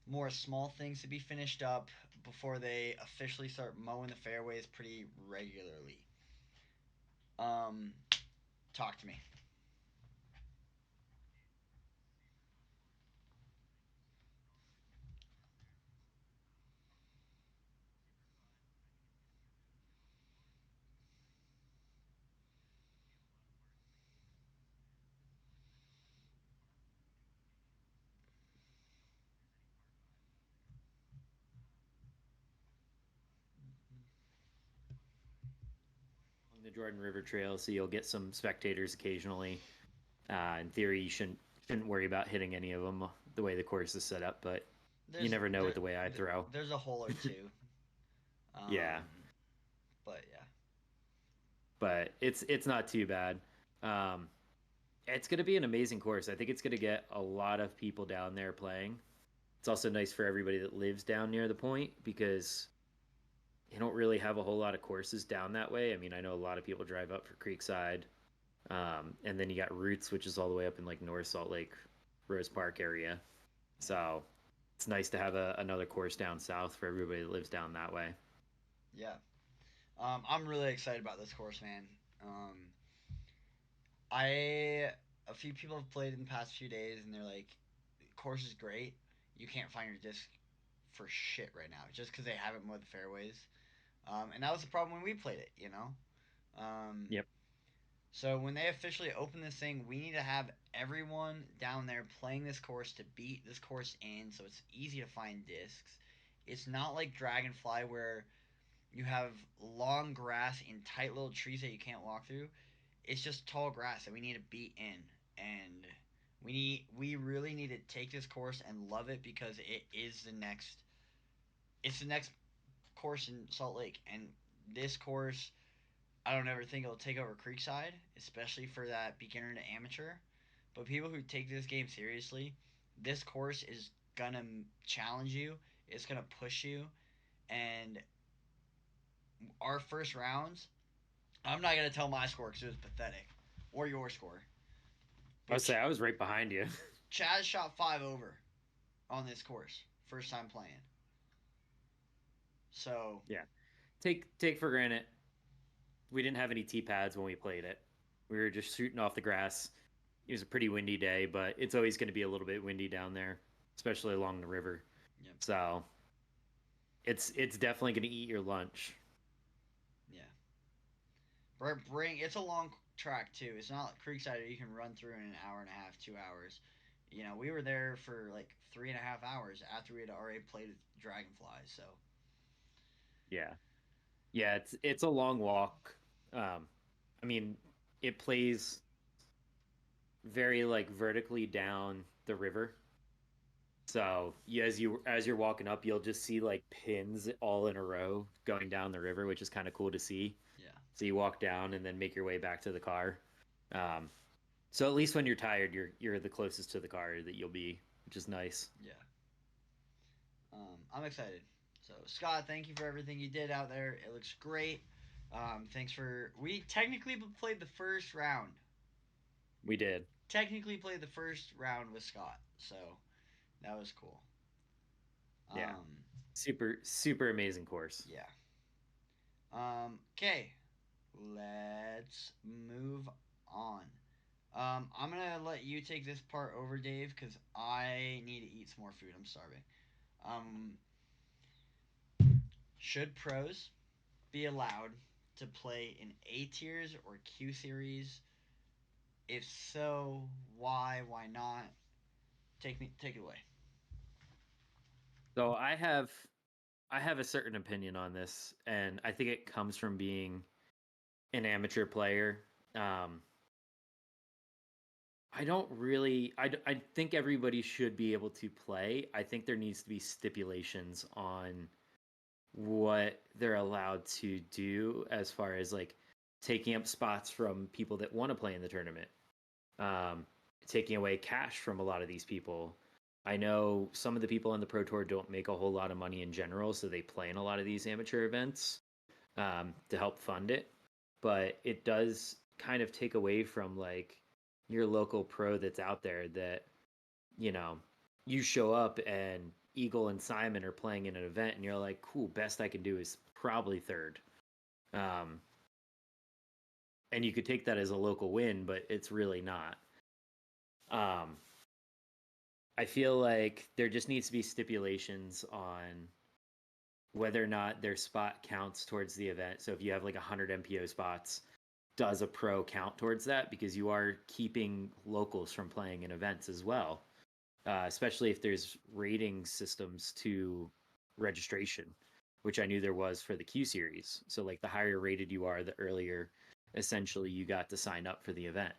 more small things to be finished up before they officially start mowing the fairways pretty regularly. Um, talk to me. the Jordan River Trail, so you'll get some spectators occasionally. In theory, you shouldn't worry about hitting any of them the way the course is set up, but you There's never know with there, the way I throw. there's a hole or two. Yeah, But yeah. but it's not too bad. Um, it's going to be an amazing course. I think it's going to get a lot of people down there playing. It's also nice for everybody that lives down near the point because you don't really have a whole lot of courses down that way. I mean, I know a lot of people drive up for Creekside, and then you got Roots, which is all the way up in like North Salt Lake, Rose Park area. So it's nice to have another course down south for everybody that lives down that way. Yeah. I'm really excited about this course, man. Um, I a few people have played in the past few days, and they're like, "Course is great. You can't find your disc for shit right now, just because they haven't mowed the fairways." And that was the problem when we played it, you know. Um, Yep. so when they officially open this thing, we need to have everyone down there playing this course to beat this course in, so it's easy to find discs. It's not like Dragonfly where you have long grass and tight little trees that you can't walk through. It's just tall grass that we need to beat in, and we really need to take this course and love it because it's the next course in Salt Lake, and this course I don't ever think it'll take over Creekside, especially for that beginner to amateur. But people who take this game seriously, this course is gonna challenge you. It's gonna push you, and our first rounds, I'm not gonna tell my score because it was pathetic, or your score. I But would say I was right behind you. Chaz shot 5 over on this course, first time playing. So Yeah. Take for granted we didn't have any tee pads when we played it. We were just shooting off the grass. It was a pretty windy day, but it's always going to be a little bit windy down there, especially along the river. yeah, So it's definitely going to eat your lunch. yeah. Bring it's a long track too. It's not like Creekside you can run through in an hour and a half, 2 hours. You know, we were there for like 3.5 hours after we had already played with Dragonfly. So Yeah, yeah. It's a long walk. Um, I mean, it plays very like vertically down the river. So as you're walking up, you'll just see like pins all in a row going down the river, which is kind of cool to see. yeah, So you walk down and then make your way back to the car. Um, so at least when you're tired, you're the closest to the car that you'll be, which is nice. yeah. I'm excited. So Scott, thank you for everything you did out there. It looks great. Thanks for we technically played the first round. We did. Technically played the first round with Scott, so that was cool. Yeah. Um, Super amazing course. yeah. Okay, let's move on. I'm gonna let you take this part over, Dave, because I need to eat some more food. I'm starving. Um, should pros be allowed to play in A tiers or Q series? If so, why? Why not? Take it away. So I have a certain opinion on this, and I think it comes from being an amateur player. Um, I don't really. I think everybody should be able to play. I think there needs to be stipulations on what they're allowed to do as far as like taking up spots from people that want to play in the tournament, um, taking away cash from a lot of these people. I know some of the people on the Pro Tour don't make a whole lot of money in general, so they play in a lot of these amateur events to help fund it. But it does kind of take away from like your local pro that's out there that, you know, you show up and Eagle and Simon are playing in an event and you're like, cool, best I can do is probably third. Um, and you could take that as a local win, but it's really not. Um, I feel like there just needs to be stipulations on whether or not their spot counts towards the event. So if you have like 100 MPO spots, does a pro count towards that? Because you are keeping locals from playing in events as well, especially if there's rating systems to registration, which I knew there was for the Q series. So like the higher rated you are, the earlier essentially you got to sign up for the event.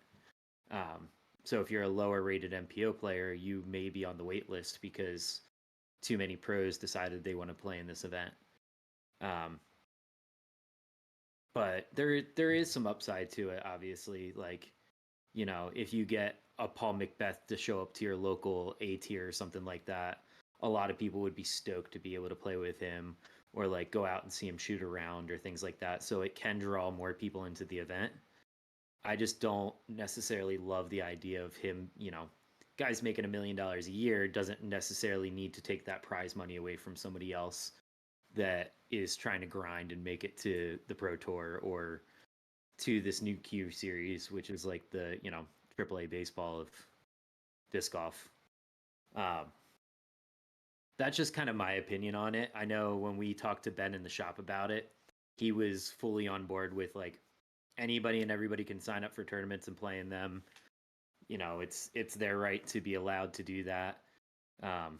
Um, so if you're a lower rated MPO player, you may be on the wait list because too many pros decided they want to play in this event. Um, but there is some upside to it, obviously. Like, you know, if you get a Paul Macbeth to show up to your local A tier or something like that, a lot of people would be stoked to be able to play with him or like go out and see him shoot around or things like that. So it can draw more people into the event. I just don't necessarily love the idea of him, you know, guys making $1 million a year doesn't necessarily need to take that prize money away from somebody else that is trying to grind and make it to the Pro Tour or to this new Q series, which is like the, you know, AAA baseball of disc golf. Um, that's just kind of my opinion on it. I know when we talked to Ben in the shop about it, he was fully on board with like anybody and everybody can sign up for tournaments and play in them. You know, it's their right to be allowed to do that. Um,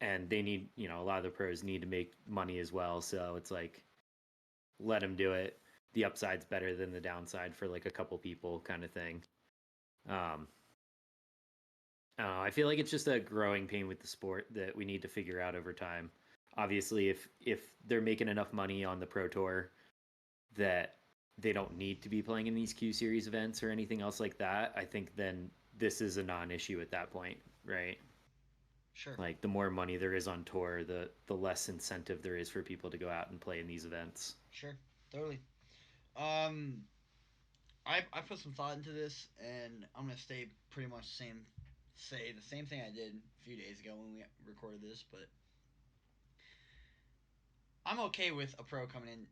and they need, you know, a lot of the pros need to make money as well. So it's like, let them do it. The upside's better than the downside for like a couple people kind of thing. Um, I feel like it's just a growing pain with the sport that we need to figure out over time. Obviously, if they're making enough money on the Pro Tour that they don't need to be playing in these Q Series events or anything else like that, I think then this is a non-issue at that point, right? Sure. Like the more money there is on tour, the less incentive there is for people to go out and play in these events. Sure. Totally. Um, I put some thought into this, and I'm gonna stay pretty much say the same thing I did a few days ago when we recorded this, but I'm okay with a pro coming in,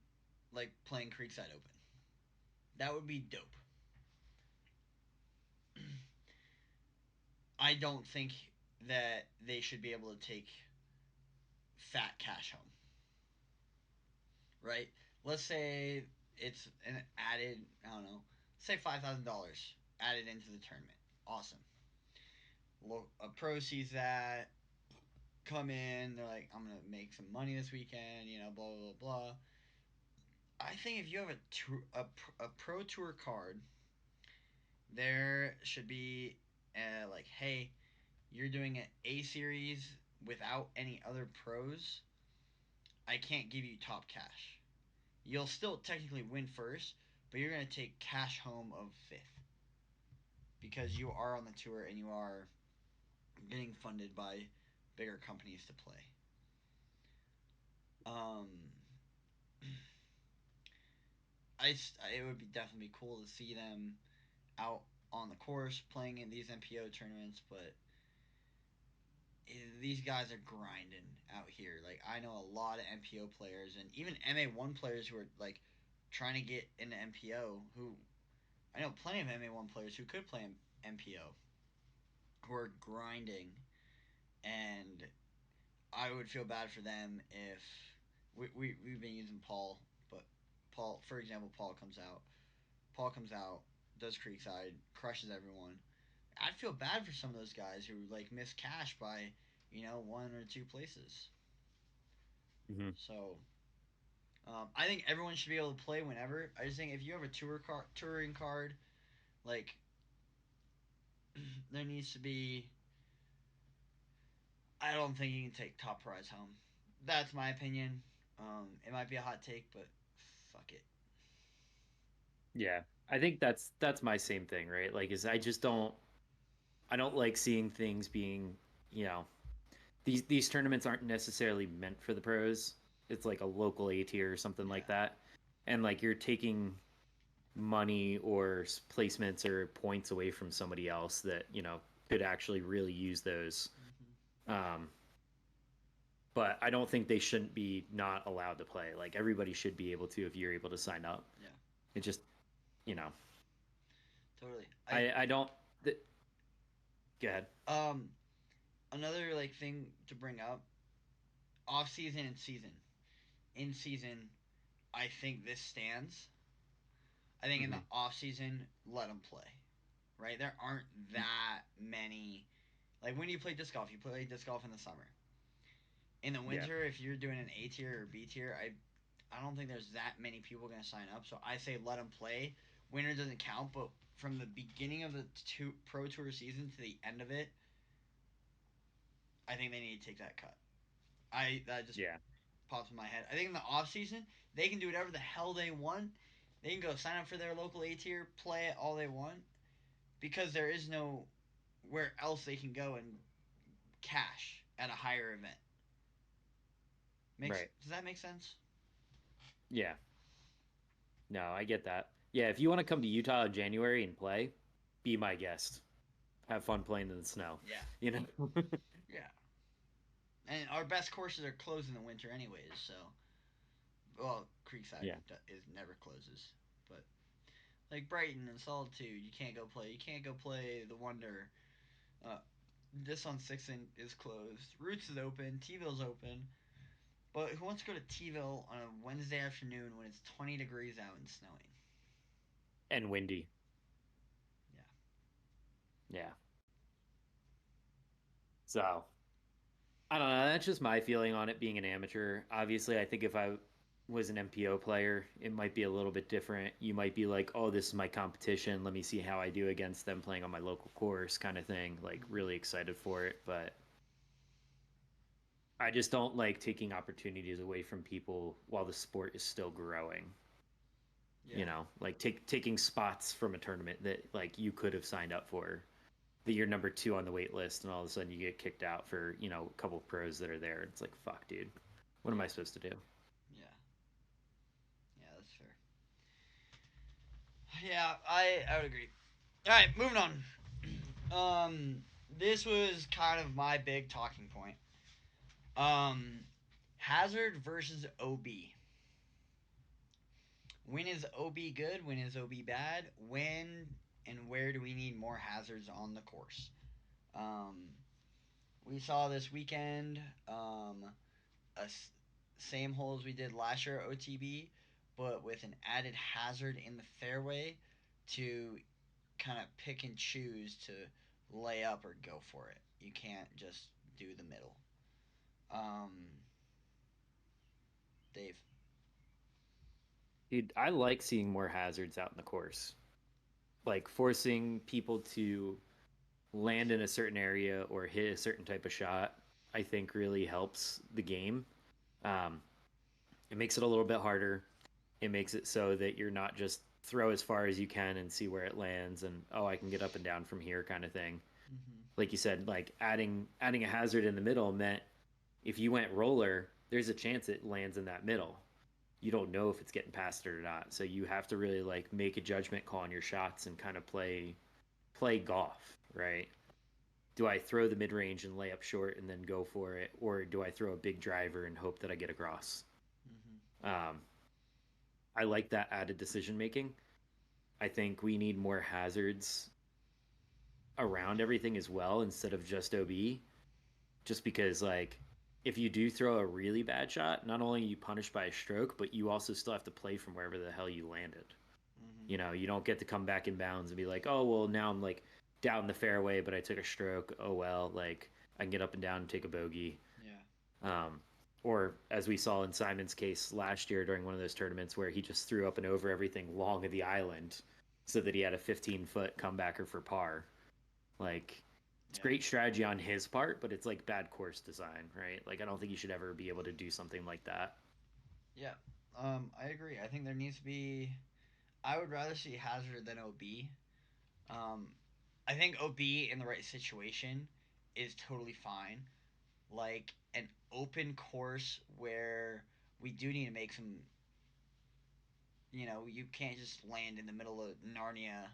like playing Creekside Open. That would be dope. I don't think that they should be able to take fat cash home, right? Let's say it's an added, I don't know, say $5,000 added into the tournament. Awesome. A pro sees that, come in, they're like, I'm gonna make some money this weekend, you know, blah blah blah. I think if you have a pro tour card, there should be like, hey, you're doing an A series without any other pros. I can't give you top cash. You'll still technically win first, but you're gonna take cash home of fifth because you are on the tour and you are getting funded by bigger companies to play. Um, it would be definitely be cool to see them out on the course playing in these MPO tournaments, but these guys are grinding out here. Like I know a lot of MPO players and even MA1 players who are like trying to get into MPO. Who I know plenty of MA1 players who could play MPO who are grinding, and I would feel bad for them if we've been using Paul, but Paul, for example, Paul comes out, does Creekside, crushes everyone. I'd feel bad for some of those guys who like miss cash by, you know, one or two places. Mm-hmm. So I think everyone should be able to play whenever. I just think if you have a touring card, like there needs to be. I don't think you can take top prize home. That's my opinion. It might be a hot take, but fuck it. Yeah, I think that's my same thing, right? Like, is I don't like seeing things being, you know, these tournaments aren't necessarily meant for the pros. It's like a local A tier or something like Yeah. that, and like you're taking money or placements or points away from somebody else that you know could actually really use those. Mm-hmm. Um, but I don't think they shouldn't be not allowed to play. Like everybody should be able to if you're able to sign up. Yeah. It just, you know, Totally. I don't. Th- Go ahead. Um another like thing to bring up: off season and season. In season, I think this stands. I think in the Mm-hmm. off season, let them play. Right? There aren't that many. Like when you play disc golf, you play disc golf in the summer. In the Yeah. winter, if you're doing an A tier or B tier, I don't think there's that many people going to sign up. So I say let them play. Winner doesn't count, but from the beginning of the pro tour season to the end of it, I think they need to take that cut. That just Yeah. pops in my head. I think in the off season they can do whatever the hell they want. They can go sign up for their local A tier, play it all they want, because there is no where else they can go and cash at a higher event. Right. Does that make sense? Yeah. No, I get that. Yeah, if you want to come to Utah in January and play, be my guest. Have fun playing in the snow. Yeah. You know? Yeah. And our best courses are closed in the winter anyways, so well, Creekside Yeah. is never closes, but like Brighton and Solitude, you can't go play. You can't go play the Wonder. Uh, this on Sixth is closed. Roots is open. T-Ville's open. But who wants to go to T-Ville on a Wednesday afternoon when it's 20 degrees out and snowing? And windy. Yeah. Yeah. So I don't know. That's just my feeling on it being an amateur. Obviously, I think if I was an MPO player, it might be a little bit different. You might be like, oh, this is my competition. Let me see how I do against them playing on my local course, kind of thing. Like, really excited for it. But I just don't like taking opportunities away from people while the sport is still growing. Yeah. Like taking spots from a tournament that like you could have signed up for that you're number 2 on the wait list and all of a sudden you get kicked out for a couple of pros that are there. It's like, fuck, dude, what am Yeah. I supposed to do? Yeah. Yeah, that's fair. Yeah, I would agree. All right, moving on. This was kind of my big talking point. Um, Hazard versus OB. When is OB good? When is OB bad? When and where do we need more hazards on the course? Um, we saw this weekend same hole as we did last year at OTB, but with an added hazard in the fairway to kind of pick and choose to lay up or go for it. You can't just do the middle. Um, Dave. Dude, I like seeing more hazards out in the course, like forcing people to land in a certain area or hit a certain type of shot. I think really helps the game. um, it makes it a little bit harder. It makes it so that you're not just throw as far as you can and see where it lands and, oh, I can get up and down from here, kind of thing. Mm-hmm. Like you said, like adding a hazard in the middle meant if you went roller, there's a chance it lands in that middle. You don't know if it's getting past it or not, so you have to really like make a judgment call on your shots and kind of play golf, right? Do I throw the mid range and lay up short and then go for it, or do I throw a big driver and hope that I get across? Mm-hmm. um, I like that added decision making. I think we need more hazards around everything as well instead of just OB. Just because, like, if you do throw a really bad shot, not only are you punished by a stroke, but you also still have to play from wherever the hell you landed. Mm-hmm. You don't get to come back in bounds and be like, oh, well, now I'm like down the fairway, but I took a stroke. Oh, well, like I can get up and down and take a bogey. Yeah. Or as we saw in Simon's case last year during one of those tournaments where he just threw up and over everything long of the island so that he had a 15-foot comebacker for par. Like, it's Yeah. great strategy on his part, but it's like bad course design, right? Like, I don't think you should ever be able to do something like that. Yeah. I agree. I think there needs to be. I would rather see Hazard than OB. Um, I think OB in the right situation is totally fine. Like an open course where we do need to make some. You can't just land in the middle of Narnia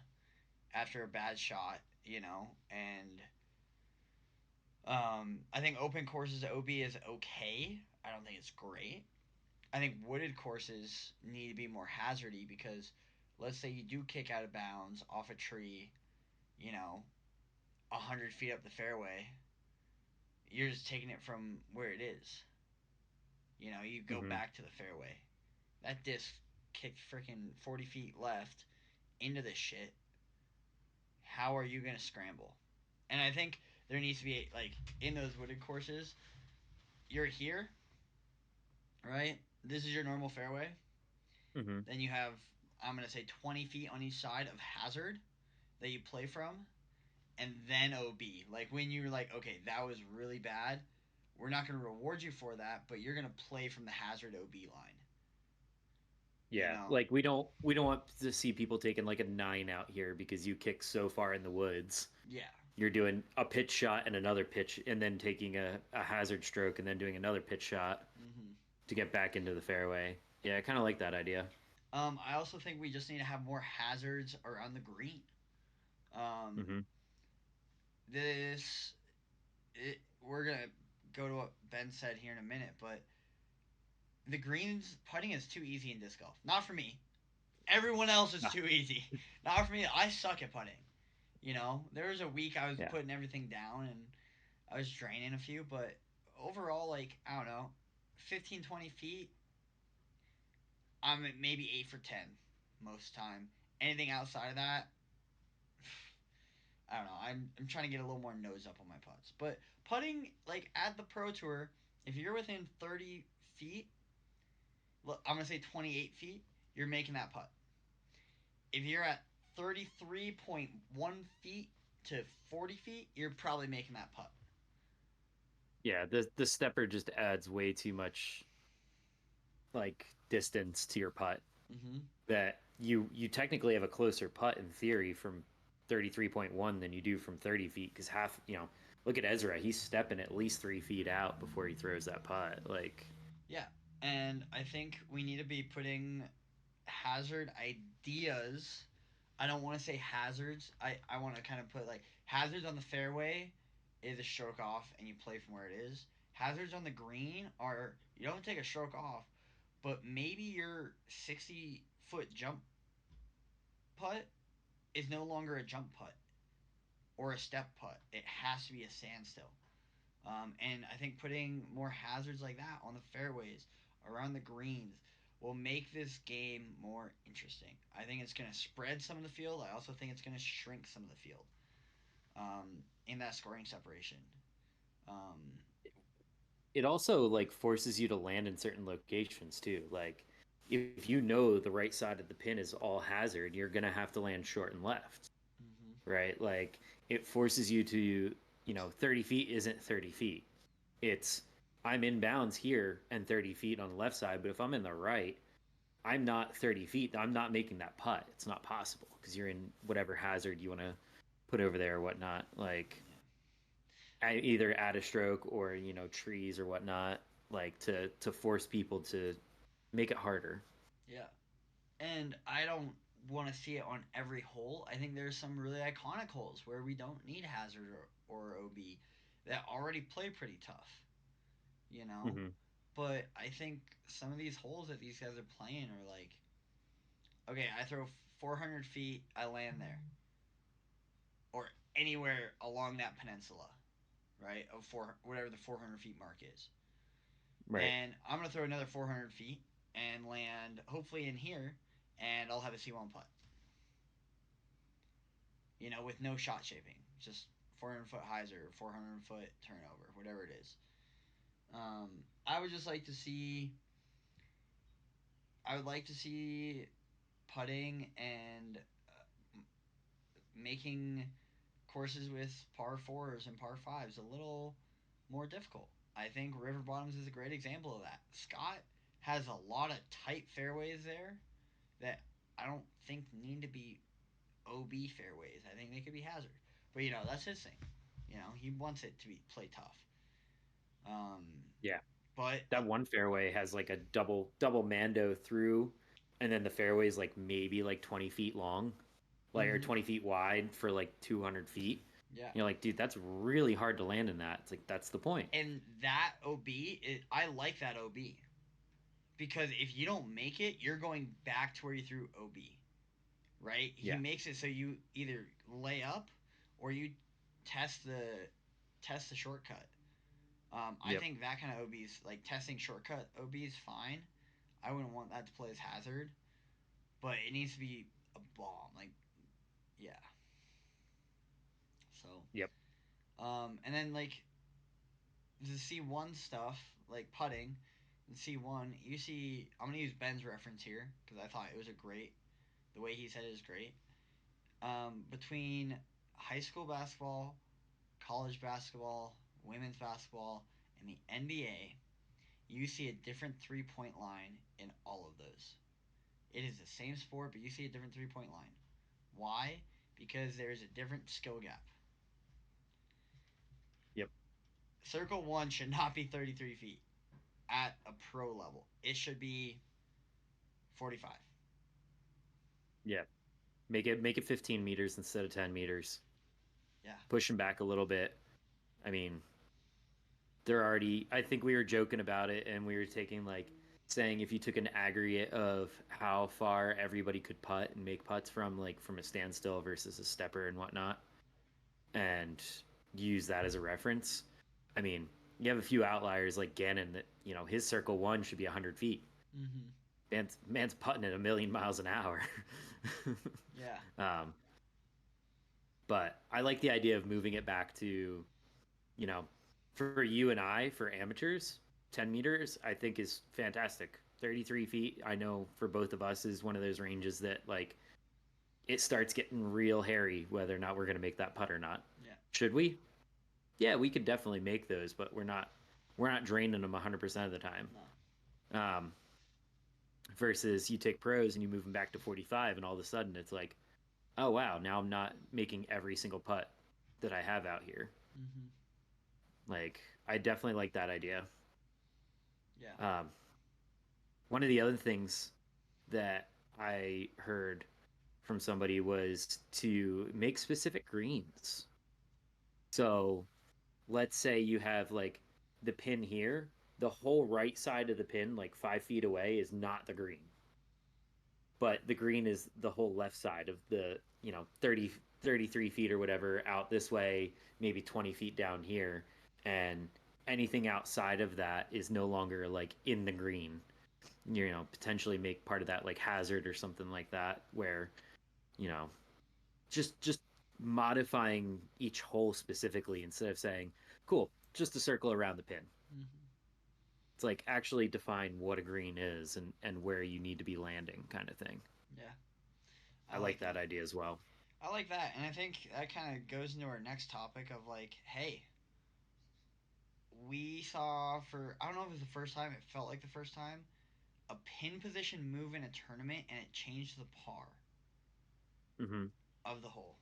after a bad shot. And I think open courses at OB is okay. I don't think it's great. I think wooded courses need to be more hazardy because let's say you do kick out of bounds off a tree, you know, 100 feet up the fairway, you're just taking it from where it is. You go Mm-hmm. back to the fairway. That disc kicked freaking 40 feet left into this shit. How are you going to scramble? And I think there needs to be, like, in those wooded courses, you're here, right? this is your normal fairway. Mm-hmm. Then you have, I'm gonna say 20 feet on each side of hazard that you play from, and then OB. Like when you're like, okay, that was really bad. We're not gonna reward you for that, but you're gonna play from the hazard OB line. You Yeah, know? like we don't want to see people taking like a 9 out here because you kick so far in the woods. Yeah. You're doing a pitch shot and another pitch, and then taking a hazard stroke, and then doing another pitch shot hmm to get back into the fairway. Yeah, I kind of like that idea. I also think we just need to have more hazards around the green. Um, Mm-hmm. this we're gonna go to what Ben said here in a minute, but the greens putting is too easy in disc golf. Not for me. Everyone else is Ah, too easy. Not for me. I suck at putting. There was a week I was yeah, putting everything down and I was draining a few, but overall, like, I don't know, 15, 20 feet, I'm at maybe 8 for 10 most time. Anything outside of that, I don't know. I'm trying to get a little more nose up on my putts. But putting, like, at the Pro Tour, if you're within 30 feet, I'm going to say 28 feet, you're making that putt. If you're at 33.1 feet to 40 feet, you're probably making that putt. yeah. The stepper just adds way too much like distance to your putt Mm-hmm. that you technically have a closer putt in theory from 33.1 than you do from 30 feet because half look at Ezra, he's stepping at least 3 feet out before he throws that putt. Like, Yeah. And I think we need to be putting hazard ideas. I don't want to say hazards. I want to kind of put like hazards on the fairway is a stroke off and you play from where it is. Hazards on the green are you don't take a stroke off, but maybe your 60-foot jump putt is no longer a jump putt or a step putt. It has to be a standstill. And I think putting more hazards like that on the fairways, around the greens, will make this game more interesting. I think it's going to spread some of the field. I also think it's going to shrink some of the field in that scoring separation. Um, it also like forces you to land in certain locations too. Like, if you know the right side of the pin is all hazard, you're gonna have to land short and left, mhm. right? Like, it forces you to, 30 feet isn't 30 feet. It's, I'm in bounds here and 30 feet on the left side, but if I'm in the right, I'm not 30 feet. I'm not making that putt. It's not possible because you're in whatever hazard you want to put over there or whatnot. Like, Yeah. either add a stroke or trees or whatnot, like to force people to make it harder. Yeah. And I don't want to see it on every hole. I think there's some really iconic holes where we don't need hazard or OB that already play pretty tough, you know? Mm-hmm. But I think some of these holes that these guys are playing are like, okay, I throw 400 feet, I land there, or anywhere along that peninsula, right? Of whatever the 400 feet mark is, Right. and I'm gonna throw another 400 feet and land hopefully in here, and I'll have a C1 putt, with no shot shaping, just 400-foot hyzer, 400-foot turnover, whatever it is. I would just like to see. I would like to see putting and making courses with par fours and par fives a little more difficult. I think River Bottoms is a great example of that. Scott has a lot of tight fairways there that I don't think need to be OB fairways. I think they could be hazard. But that's his thing. He wants it to be play tough. Um, Yeah. but That one fairway has like a double mando through, and then the fairway is like maybe like 20 feet long, like, or mhm, 20 feet wide for like 200 feet. yeah, You're like, dude, that's really hard to land in that. It's like, that's the point. and that OB, I like that OB because if you don't make it, you're going back to where you threw OB. Right? He Yeah. makes it so you either lay up or you test the test the shortcut. I Yep. think that kind of OB is like testing shortcut OB is fine. I wouldn't want that to play as hazard, but it needs to be a bomb. Like, yeah. So, Yep. and then like the C1 stuff, like putting. C1, you see, I'm gonna use Ben's reference here because I thought it was a great. The way he said it is great. Between high school basketball, college basketball, women's basketball, and the NBA, you see a different 3 point line in all of those. It is the same sport, but you see a different 3 point line. Why? Because there is a different skill gap. Yep. Circle one should not be 33 feet at a pro level. It should be 45. Yeah. Make it 15 meters instead of 10 meters. Yeah. Push them back a little bit. I mean, they're already. I think we were joking about it, and we were taking like saying if you took an aggregate of how far everybody could putt and make putts from a standstill versus a stepper and whatnot, and use that as a reference. I mean, you have a few outliers like Gannon that his circle one should be 100 feet. Mm-hmm. Man's putting at a million miles an hour. Yeah. um, but I like the idea of moving it back to, you know, for you and I, for amateurs, 10 meters, I think is fantastic. 33 feet, I know for both of us is one of those ranges that, like, it starts getting real hairy whether or not we're going to make that putt or not. Yeah. Should we? Yeah, we could definitely make those, but we're not draining them 100% of the time. No. Versus you take pros and you move them back to 45, and all of a sudden it's like, oh wow, now I'm not making every single putt that I have out here. Mm-hmm. Like, I definitely like that idea. Yeah. Um, One of the other things that I heard from somebody was to make specific greens. So let's say you have like the pin here, the whole right side of the pin, like 5 feet away, is not the green, but the green is the whole left side of the 30 33 feet or whatever out this way, maybe 20 feet down here, and anything outside of that is no longer like in the green. Potentially make part of that like hazard or something like that, where you know just modifying each hole specifically instead of saying cool, just a circle around the pin. Mm-hmm. It's like actually define what a green is and where you need to be landing, kind of thing. Yeah. I I like like that that. idea as well. I like that, and I think that kind of goes into our next topic of like, hey, we saw for I don't know if it was the first time. It felt like the first time a pin position move in a tournament, and it changed the par Hmm. of the hole.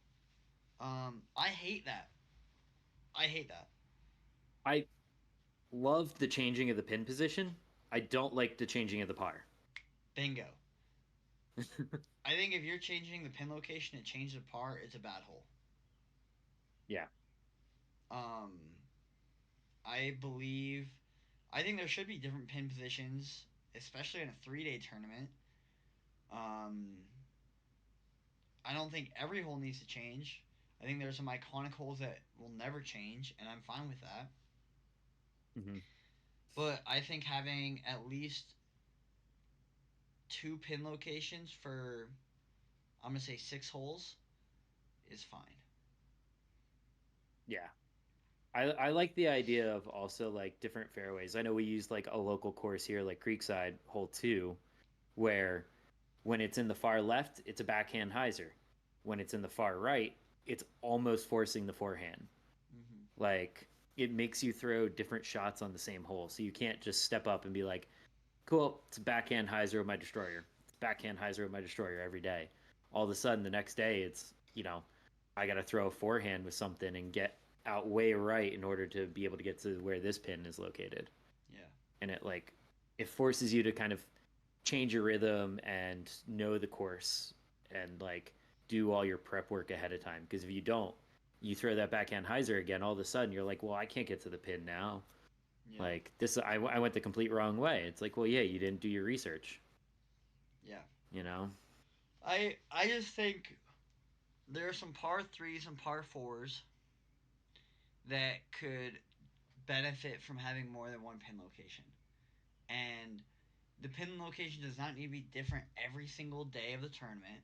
I hate that. I hate that. I love the changing of the pin position. I don't like the changing of the par. Bingo. I think if you're changing the pin location to change the par, it's a bad hole. Yeah. Um, I believe, I think there should be different pin positions, especially in a 3 day tournament. Um, I don't think every hole needs to change. I think there's some iconic holes that will never change, and I'm fine with that. Hmm. But I think having at least two pin locations for, I'm gonna say 6 holes is fine. Yeah. I like the idea of also like different fairways. I know we used like a local course here, like Creekside Hole 2, where when it's in the far left, it's a backhand hyzer. When it's in the far right, it's almost forcing the forehand. Mm-hmm. Like, it makes you throw different shots on the same hole. So you can't just step up and be like, cool, it's a backhand hyzer of my destroyer. It's backhand hyzer of my destroyer every day. All of a sudden, the next day, I got to throw a forehand with something and get out way right in order to be able to get to where this pin is located. Yeah. And it forces you to kind of change your rhythm and know the course and like do all your prep work ahead of time. Because if you don't, you throw that backhand hyzer again, all of a sudden you're like, well, I can't get to the pin now. Yeah. Like this, I went the complete wrong way. It's like, well, yeah, you didn't do your research, Yeah. you know? I just think there are some par threes and par fours that could benefit from having more than one pin location. And the pin location does not need to be different every single day of the tournament.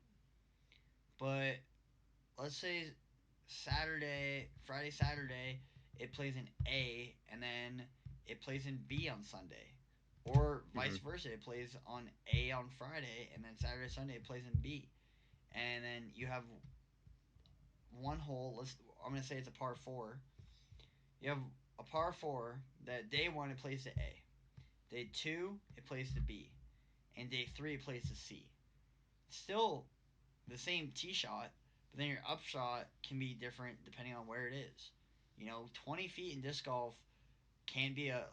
But let's say Friday, Saturday, it plays in A, and then it plays in B on Sunday. or vice Hmm. versa. It plays on A on Friday, and then Saturday Sunday it plays in B, and then you have one hole. I'm gonna say it's a par four. You have a par four that day one it plays to A, day two it plays to B, and day three it plays to C. Still the same tee shot, but then your upshot can be different depending on where it is. 20 feet in disc golf can be a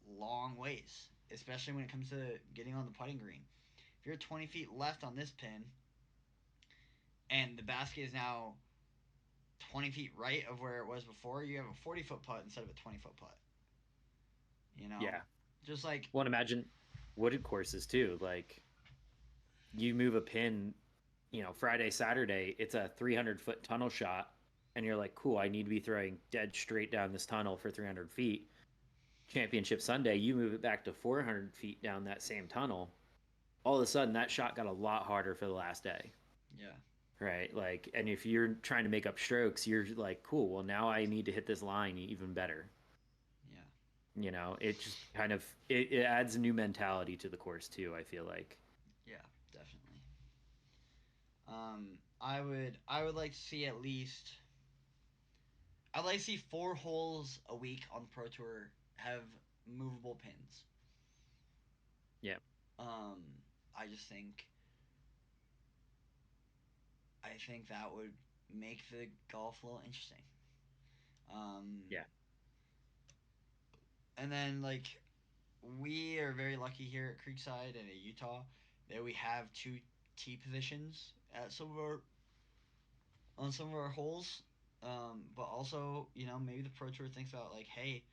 long ways, especially when it comes to getting on the putting green. If you're 20 feet left on this pin and the basket is now 20 feet right of where it was before, you have a 40-foot putt instead of a 20-foot putt. You know, Yeah. just like, Well, and imagine wooded courses too. Like you move a pin, Friday, Saturday, it's a 300-foot tunnel shot, and you're like, cool, I need to be throwing dead straight down this tunnel for 300 feet. Championship Sunday, you move it back to 400 feet down that same tunnel. All of a sudden, that shot got a lot harder for the last day. yeah, Right. Like, and if you're trying to make up strokes, you're like, cool, well, now I need to hit this line even better. yeah, It just kind of it adds a new mentality to the course too, I feel like. yeah, definitely. I would like to see at least I'd like to see 4 holes a week on the Pro Tour have movable pins. Yeah. Um, I just think that would make the golf a little interesting. Um, Yeah. and then like we are very lucky here at Creekside and at Utah that we have two tee positions at some of our holes. But also, maybe the Pro Tour thinks about like, hey,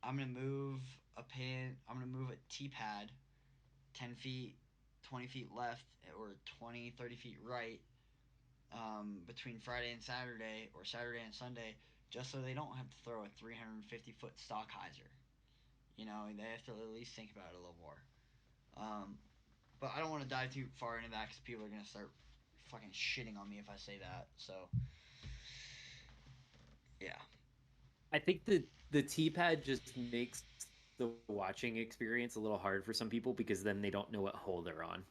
I'm gonna move a pin. I'm gonna move a tee pad 10 feet, 20 feet left, or 20, 30 feet right between Friday and Saturday, or Saturday and Sunday, just so they don't have to throw a 350-foot stock hyzer. They have to at least think about it a little more. Um, but I don't want to dive too far into that because people are going to start fucking shitting on me if I say that. So, yeah. I think the T pad just makes the watching experience a little hard for some people because then they don't know what hole they're on.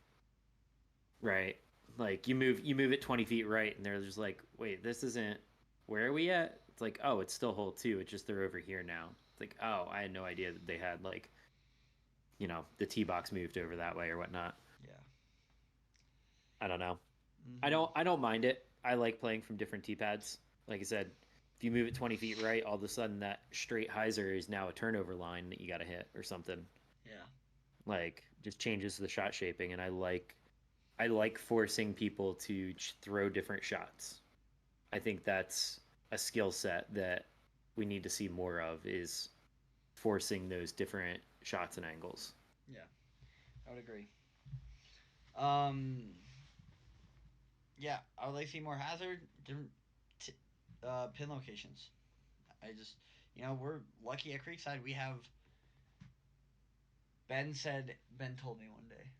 Right. Like you move it 20 feet right and they're just like, wait, this isn't where are we at? It's like, oh, it's still hole two. It's just they're over here now. It's like, oh, I had no idea that they had like, the tee box moved over that way or whatnot. Yeah. I don't know. I Mm-hmm. don't I don't mind it. I like playing from different tee pads. Like I said, if you move it 20 feet right, all of a sudden that straight hyzer is now a turnover line that you got to hit or something. Yeah. Like just changes the shot shaping, and I like forcing people to throw different shots. I think that's a skill set that we need to see more of is forcing those different shots and angles. Yeah. I would agree. Um, yeah. I would like to see more hazard, different t- pin locations. I just, we're lucky at Creekside. We have. Ben told me one day.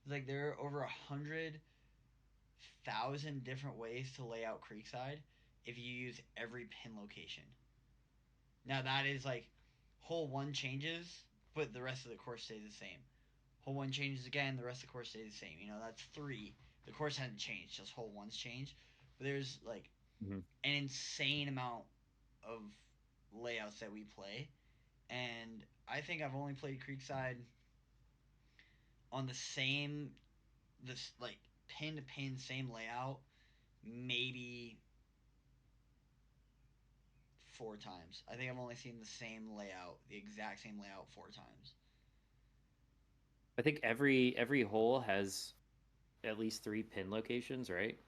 Like there are over 100,000 different ways to lay out Creekside if you use every pin location. Now that is like hole one changes, but the rest of the course stays the same. Hole one changes again, the rest of the course stays the same. That's three. The course hasn't changed, just hole one's changed. But there's like Mm-hmm. an insane amount of layouts that we play, and I think I've only played Creekside on the same this like pin to pin same layout maybe 4 times. I think I've only seen the same layout, the exact same layout 4 times. I think every hole has at least three pin locations, right?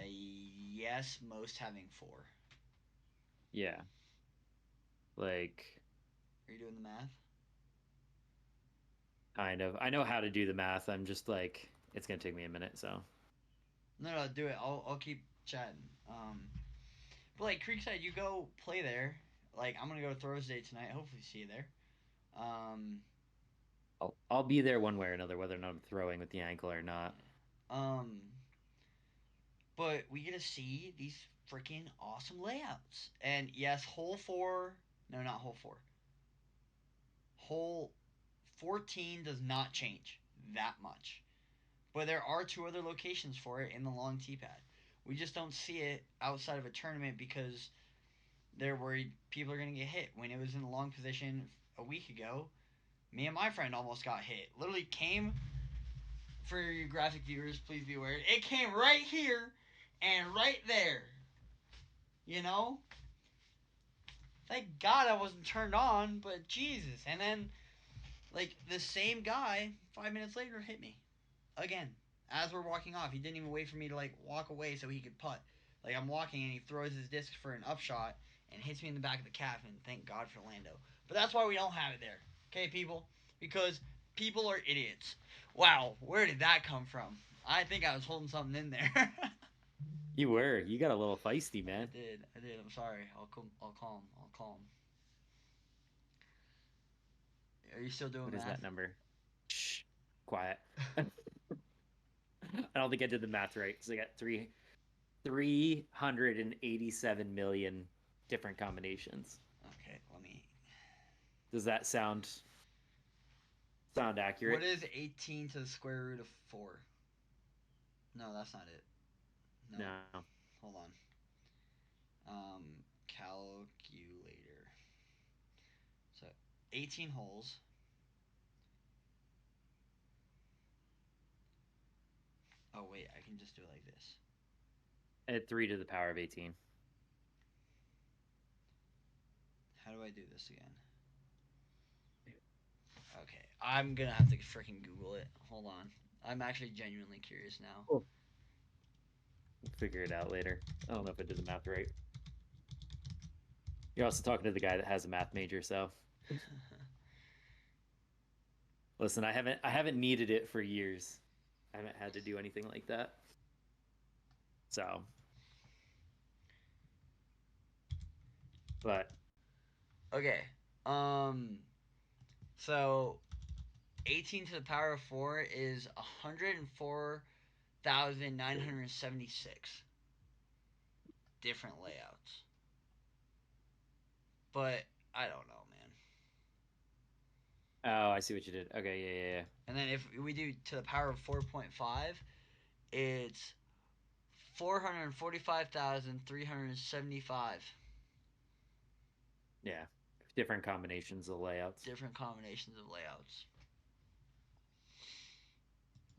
Yes, most having four. Yeah. Like Are you doing the math? kind of. I know how to do the math. I'm just like it's gonna take me a minute, so No, no, do it. I'll keep chatting. But like Creekside, you go play there. Like I'm gonna go to Throws Day tonight. Hopefully, see you there. Um, I'll be there one way or another, whether or not I'm throwing with the ankle or not. um, but we get to see these freaking awesome layouts. And yes, hole 4, no, not hole 4. Hole 14 does not change that much. But there are two other locations for it in the long tee pad. We just don't see it outside of a tournament because they're worried people are going to get hit. When it was in the long position a week ago, me and my friend almost got hit. Literally came, for you graphic viewers, please be aware, it came right here and right there. You know? Thank God I wasn't turned on, but Jesus. And then, like, the same guy, 5 minutes later, hit me. Again. As we're walking off. He didn't even wait for me to, like, walk away so he could putt. Like, I'm walking and he throws his disc for an upshot and hits me in the back of the calf, and thank God for Lando. But that's why we don't have it there. Okay, people? Because people are idiots. Wow, where did that come from? I think I was holding something in there. You were. You got a little feisty, man. I did. I'm sorry. I'll calm. Are you still doing What is math? that number? Shh. Quiet. I don't think I did the math right because I got 387 million different combinations. Okay, let me. Does that sound accurate? What is 18 to the square root of 4? No, that's not it. No. Hold on. Calculator. So, 18 holes. Oh, wait, I can just do it like this. At 3 to the power of 18. How do I do this again? Okay, I'm gonna have to freaking Google it. Hold on. I'm actually genuinely curious now. We'll figure it out later. I don't know if I did the math right. You're also talking to the guy that has a math major, so listen, I haven't needed it for years. I haven't had to do anything like that. So, but Okay. So 18 to the power of 4 is 104,976 different layouts. But I don't know, man. oh, I see what you did. Okay, yeah. And then if we do to the power of 4.5, it's 445,375 Yeah. Different combinations of layouts. different combinations of layouts.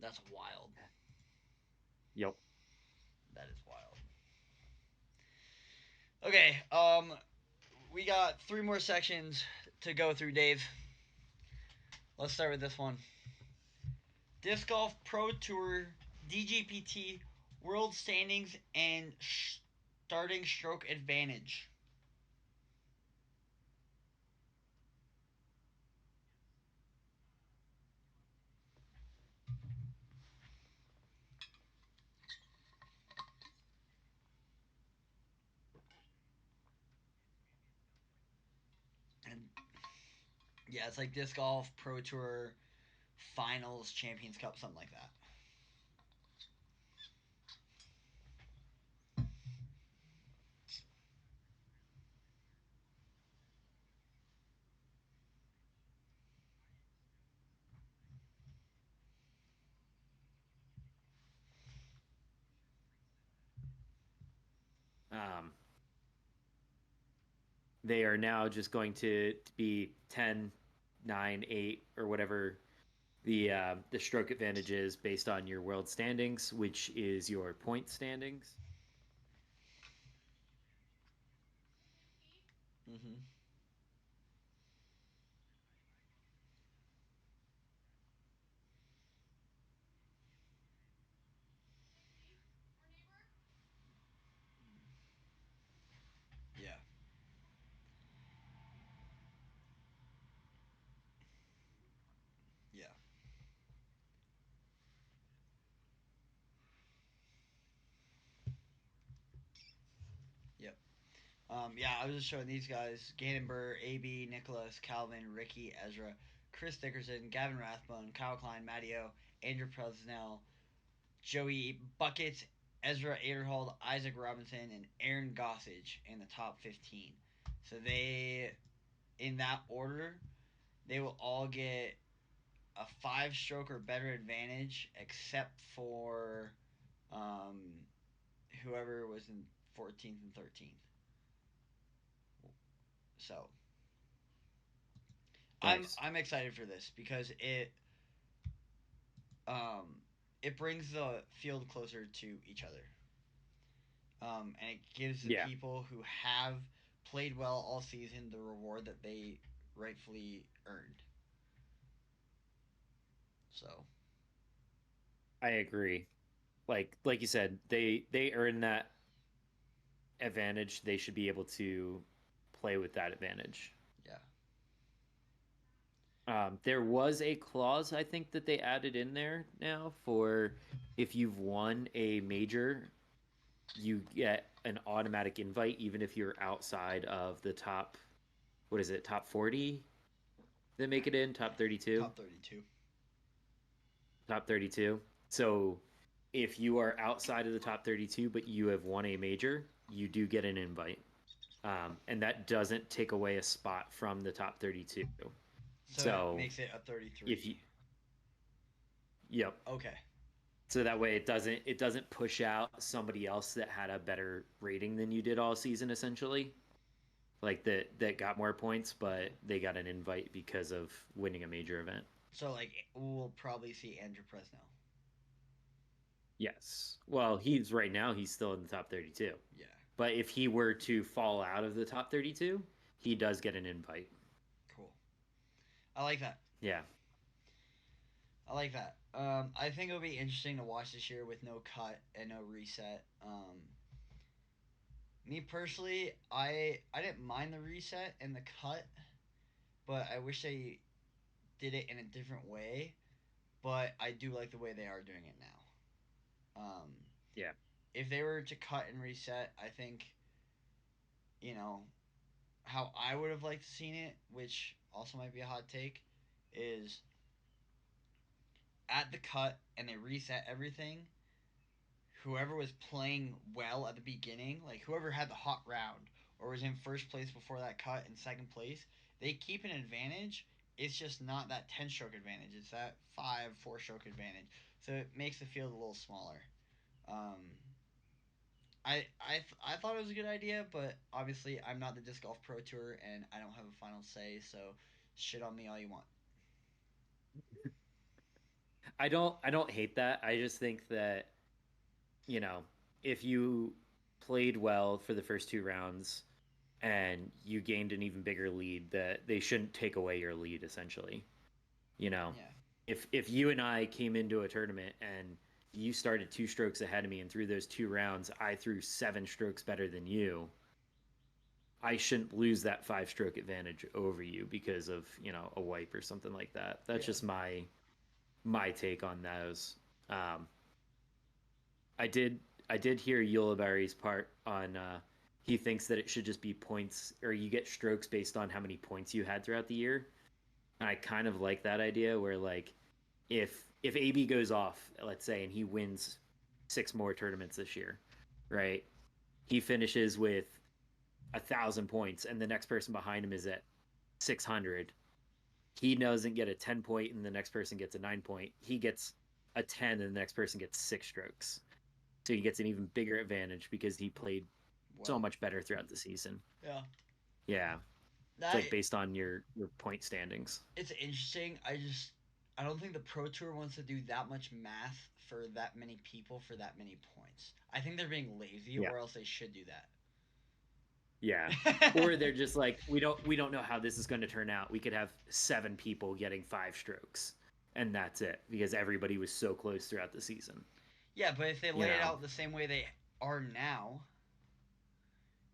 That's wild. Yep. That is wild. Okay, we got 3 more sections to go through, Dave. Let's start with this one. Disc Golf Pro Tour DGPT World Standings and Starting Stroke Advantage. And yeah, it's like Disc Golf Pro Tour Finals Champions Cup, something like that. They are now just going to be 10, 9, 8, or whatever the stroke advantage is based on your world standings, which is your point standings. Mm-hmm. Yeah. Yeah. Yep. Yeah, I was just showing these guys: Gannon Burr, AB, Nicholas, Calvin, Ricky, Ezra, Chris Dickerson, Gavin Rathbone, Kyle Klein, Matteo, Andrew Presnell, Joey Buckets, Ezra Aderhold, Isaac Robinson, and Aaron Gossage in the top 15. So they, in that order, they will all get a 5 stroke or better advantage, except for um, whoever was in 14th and 13th. So Nice. I'm excited for this because um, it brings the field closer to each other, and it gives the Yeah, people who have played well all season the reward that they rightfully earned. So I agree. Like you said, they earn that advantage. They should be able to play with that advantage. yeah, There was a clause I think that they added in there now for if you've won a major, you get an automatic invite even if you're outside of the top. What is it? Top 40 that make it in? Top 32? top 32. Top 32. So if you are outside of the top 32 but you have won a major, you do get an invite. And that doesn't take away a spot from the top 32. So it So makes it a if 33. you, yep. Okay. So that way it doesn't push out somebody else that had a better rating than you did all season essentially. Like that got more points, but they got an invite because of winning a major event. So like we'll probably see Andrew Presnell. Yes. Well, he's still in the top 32. Yeah. But if he were to fall out of the top 32, he does get an invite. Cool. I like that. Yeah. I like that. I think it'll be interesting to watch this year with no cut and no reset. Me personally, I didn't mind the reset and the cut, but I wish they did it in a different way. But I do like the way they are doing it now. Yeah. If they were to cut and reset, I think you know how I would have liked to seen it, which also might be a hot take, is at the cut and they reset everything. Whoever was playing well at the beginning, like whoever had the hot round or was in first place before that cut and second place, they keep an advantage. It's just not that 10 stroke advantage. It's that 4 stroke advantage. So it makes the field a little smaller. Um, I thought it was a good idea, but obviously I'm not the disc golf pro tour and I don't have a final say. So shit on me all you want. I don't hate that. I just think that, you know, if you played well for the first two rounds and you gained an even bigger lead, that they shouldn't take away your lead essentially. You know, Yeah, if you and I came into a tournament and you started 2 strokes ahead of me and through those 2 rounds I threw 7 strokes better than you, I shouldn't lose that 5 stroke advantage over you because of, a wipe or something like that. That's yeah. just my take on those. Um, I did hear Ulibarri's part on he thinks that it should just be points or you get strokes based on how many points you had throughout the year. And I kind of like that idea where like if AB goes off, let's say, and he wins 6 more tournaments this year, right? He finishes with 1,000 points, and the next person behind him is at 600. He doesn't get a 10 point, and the next person gets a 9 point. He gets a 10, and the next person gets 6 strokes. So he gets an even bigger advantage because he played so Well, much better throughout the season. yeah. Yeah, it's That like based on your point standings. it's interesting. I don't think the pro tour wants to do that much math for that many people for that many points. I think they're being lazy, Yeah, or else they should do yeah. Or that. they're just like we don't know how this is going to turn out. We could have 7 people getting 5 strokes, and that's it because everybody was so close throughout the season. Yeah, but if they You lay it know. out the same way they are now,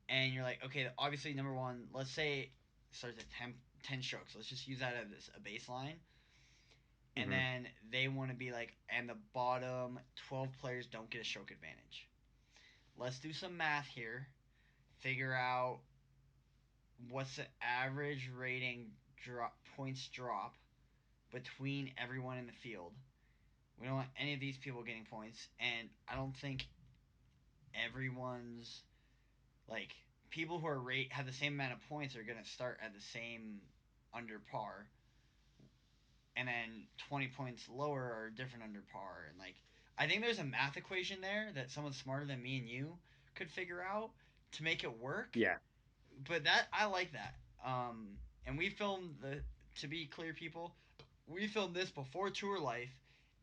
and you're like, okay, obviously number one, let's say it starts at 10 strokes. Let's just use that as a baseline. And Hmm. then they want to be like, and the bottom 12 players don't get a stroke advantage. Let's do some math here. Figure out what's the average rating drop between everyone in the field. We don't want any of these people getting points, and I don't think everyone's like people who are rate have the same amount of points are gonna start at the same under par, and then 20 points lower are different under par, and like I think there's a math equation there that someone smarter than me and you could figure out to make it work. Yeah. But that I like that. And we filmed the to be clear, people, we filmed this before Tour Life,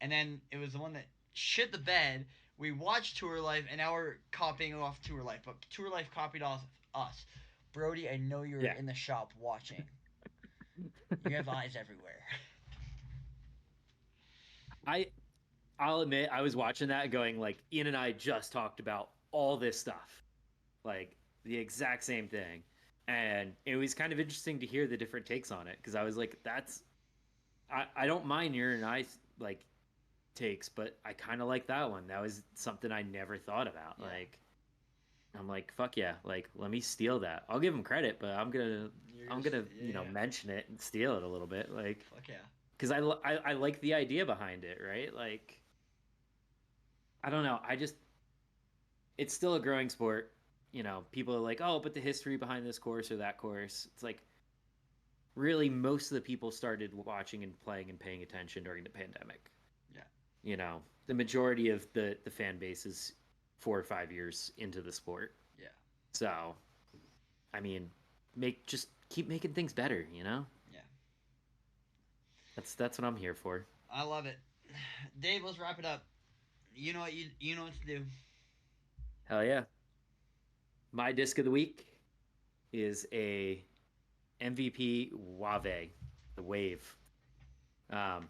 and then it was the one that shit the bed. We watched Tour Life, and now we're copying off Tour Life, but Tour Life copied off us. Brody, I know you're Yeah. in the shop watching. You have eyes everywhere. I I'll admit I was watching that going like Ian and I just talked about all this stuff. Like the exact same thing. And it was kind of interesting to hear the different takes on it because I was like, that's I don't mind your and I like takes, but I kind of like that one. That was something I never thought about. Yeah. Like I'm like, fuck yeah, like let me steal that. I'll give him credit, but I'm gonna Yeah. mention it and steal it a little bit, like Fuck yeah. because I like the idea behind it, right? Like I don't know, I just it's still a growing sport. You know, people are like, oh, but the history behind this course or that course. It's like really most of the people started watching and playing and paying attention during the pandemic. Yeah. You know, the majority of the fan base is 4 or 5 years into the sport. Yeah. So, I mean, make just keep making things better. You know, Yeah. that's what I'm here for. I love it. Dave, let's wrap it up. You know what to do. Hell yeah! My disc of the week is a MVP Wave, the Wave. Um,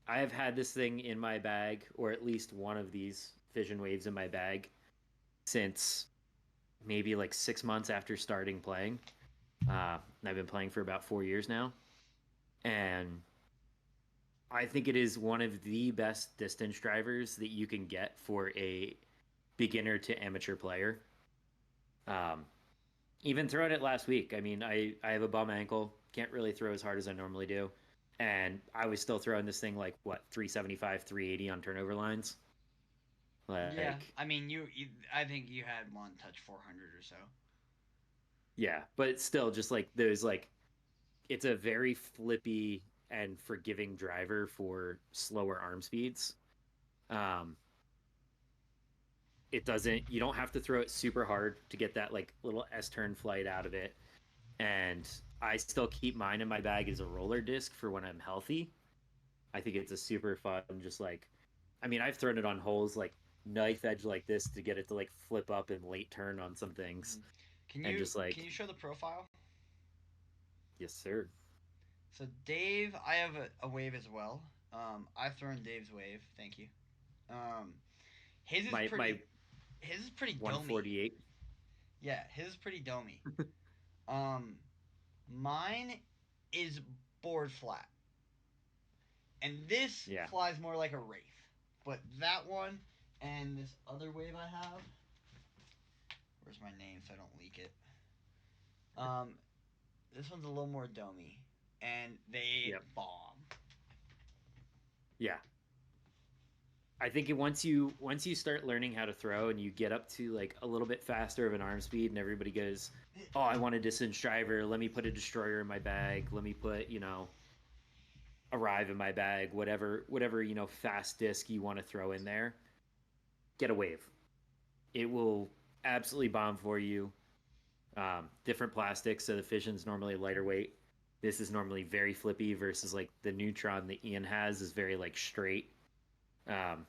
I have had this thing in my bag, or at least one of these Fission Waves in my bag, since maybe like 6 months after starting playing. I've been playing for about 4 years now, and I think it is one of the best distance drivers that you can get for a beginner to amateur player. Um, Even throwing it last week, I mean, I have a bum ankle, can't really throw as hard as I normally do, and I was still throwing this thing like what 375, 380 on turnover lines. Yeah. Like, I mean, I think you had one touch 400 or so. yeah, but it's still just like there's like it's a very flippy and forgiving driver for slower arm speeds. Um, it doesn't you don't have to throw it super hard to get that like little S turn flight out of it. And I still keep mine in my bag as a roller disc for when I'm healthy. I think it's a super fun, just like, I mean, I've thrown it on holes like knife edge like this to get it to like flip up and late turn on some things, Mhm. Can and you just can like, you show the profile? yes, sir. So Dave, I have a wave as well. I've thrown Dave's wave. Thank you. Um, his is My pretty. His is pretty domey. 148. Yeah, his is pretty domey. Um, Mine is board flat, and this Yeah, flies more like a wraith. But that one and this other wave I have. Where's my name so I don't leak it? Um, this one's a little more domey, and they yep, bomb. yeah. I think once you start learning how to throw and you get up to like a little bit faster of an arm speed, and everybody goes, "Oh, I want a distance driver. Let me put a destroyer in my bag. Let me put arrive in my bag. Whatever fast disc you want to throw in there. Get a wave. It will absolutely bomb for you. Different plastics, so the fission's normally lighter weight. This is normally very flippy versus like the neutron that Ian has is very like straight. Um,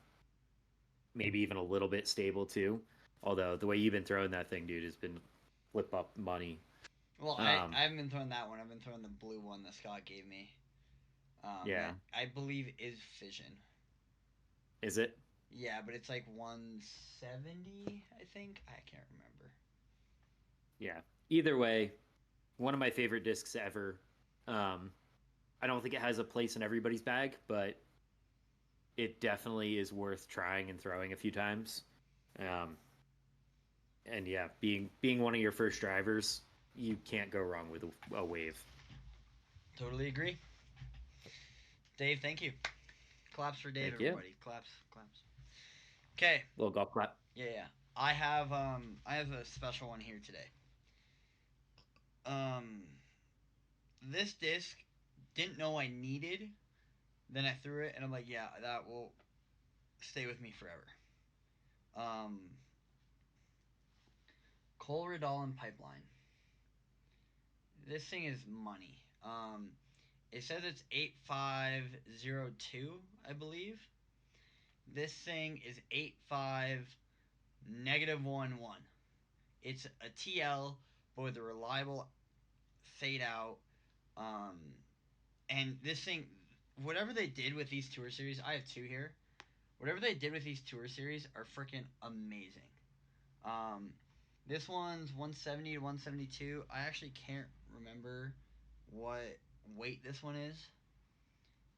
Maybe even a little bit stable too. Although the way you've been throwing that thing, dude, has been flip up money. Well, Um, I haven't been throwing that one. I've been throwing the blue one that Scott gave me. yeah, That I believe is fission. is it? Yeah, but it's like 170, I think. I can't remember. Yeah. Either way, one of my favorite discs ever. Um, I don't think it has a place in everybody's bag, but it definitely is worth trying and throwing a few times. Um, and yeah, being one of your first drivers, you can't go wrong with a wave. Totally agree. Dave, thank you. Claps for Dave, Thank you. everybody. Claps, claps. Okay. Little golf clap. Yeah, yeah. I have a special one here today. Um, this disc didn't know I needed. Then I threw it, and I'm like, yeah, that will stay with me forever. Um, Colradolin Pipeline. This thing is money. It says it's 8502, I believe. This thing is 85 -11. It's a TL, but with a reliable fade out. Um, and this thing, whatever they did with these tour series, I have two here. Whatever they did with these tour series are freaking amazing. Um, this one's 170 to 172. I actually can't remember what weight this one is,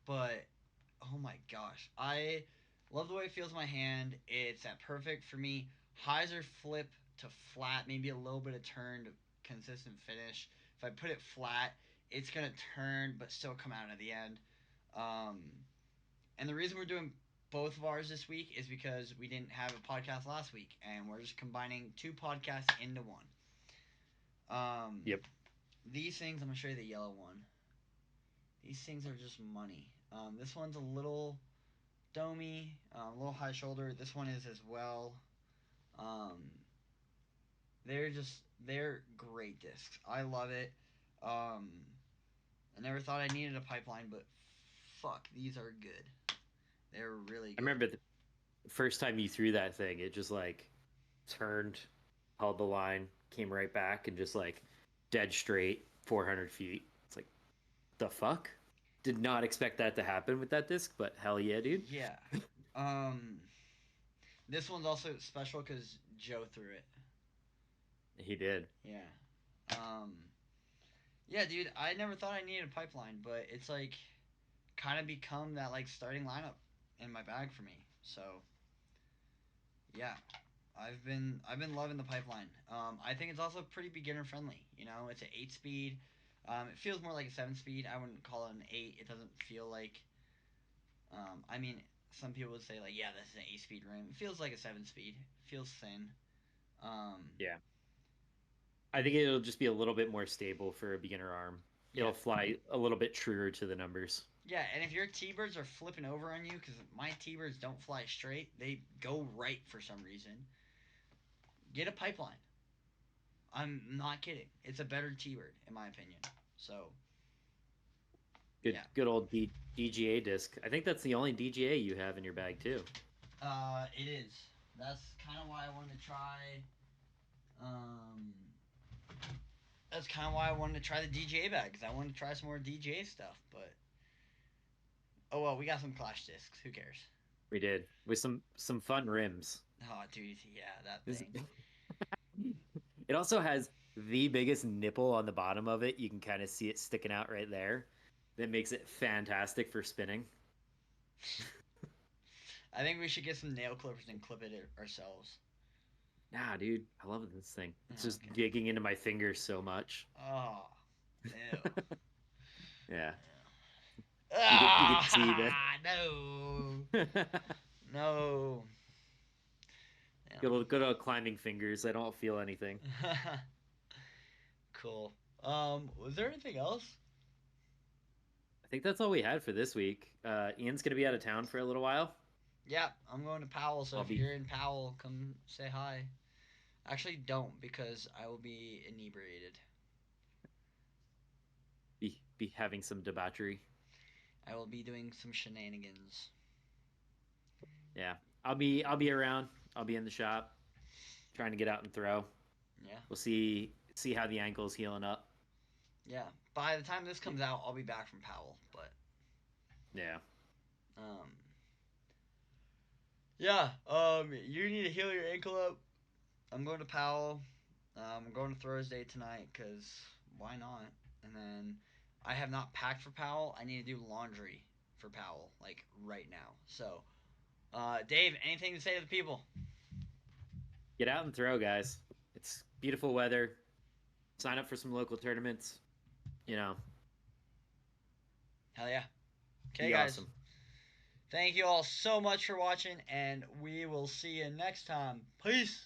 but oh my gosh, I love the way it feels in my hand. It's at perfect for me. Highs are flip to flat, maybe a little bit of turn to consistent finish. If I put it flat, it's gonna turn but still come out at the end. Um, and the reason we're doing both of ours this week is because we didn't have a podcast last week, and we're just combining two podcasts into one. Um, Yep. these things, I'm gonna show you the yellow one. These things are just money. This one's a little domey, a little high shoulder. This one is as well. Um, they're great discs. I love it. Um, I never thought I needed a pipeline, but fuck, these are good. They're really I good. remember the first time you threw that thing, it just like turned, held the line, came right back, and just like dead straight 400 feet. It's like, the fuck? Did not expect that to happen with that disc, but hell yeah, dude. Yeah. Um, this one's also special because Joe threw it. He did. Yeah. Um, yeah, dude. I never thought I needed a pipeline, but it's like kind of become that like starting lineup in my bag for me. So yeah, I've been loving the pipeline. I think it's also pretty beginner friendly. You know, it's an 8 speed. It feels more like a 7 speed. I wouldn't call it an 8. It doesn't feel like. I mean, some people would say like, yeah, this is an 8 speed rim. It feels like a 7 speed. It feels thin. Um, Yeah. I think it'll just be a little bit more stable for a beginner arm. yeah, It'll fly a little bit truer to the numbers. yeah. And if your T-birds are flipping over on you, because my T-birds don't fly straight, they go right for some reason. Get a pipeline. I'm not kidding. It's a better T-bird in my opinion. So Good, yeah, good old DGA disc. I think that's the only DGA you have in your bag too. it is. That's kind of why I wanted to try. Um, that's kind of why I wanted to try the DJA bag because I wanted to try some more DJA stuff. But oh well, we got some Clash discs. Who cares? We did with some fun rims. Oh, dude, yeah, that This- thing. It also has the biggest nipple on the bottom of it. You can kind of see it sticking out right there. That makes it fantastic for spinning. I think we should get some nail clippers and clip it ourselves. Nah, dude, I love this thing. It's Oh, just okay. digging into my fingers so much. Oh, ew. Yeah, you could see that. Ah, no, no. Good old climbing fingers. I don't feel anything. Yeah. Cool. Was there anything else? I think that's all we had for this week. Ian's gonna be out of town for a little while. Yeah, I'm going to Powell, so I'll if be you're in Powell, come say hi. Actually, don't because I will be inebriated. be having some debauchery. I will be doing some shenanigans. Yeah, I'll be around. I'll be in the shop, trying to get out and throw. Yeah, We'll see how the ankle's healing up. yeah. By the time this comes out, I'll be back from Powell. But Yeah. um, yeah. You need to heal your ankle up. I'm going to Powell. I'm going to Thursday tonight because why not? And then I have not packed for Powell. I need to do laundry for Powell like right now. So, Dave, anything to say to the people? Get out and throw, guys. It's beautiful weather. Sign up for some local tournaments. You know, Hell yeah. Okay, be guys. awesome. Thank you all so much for watching, and we will see you next time. Peace.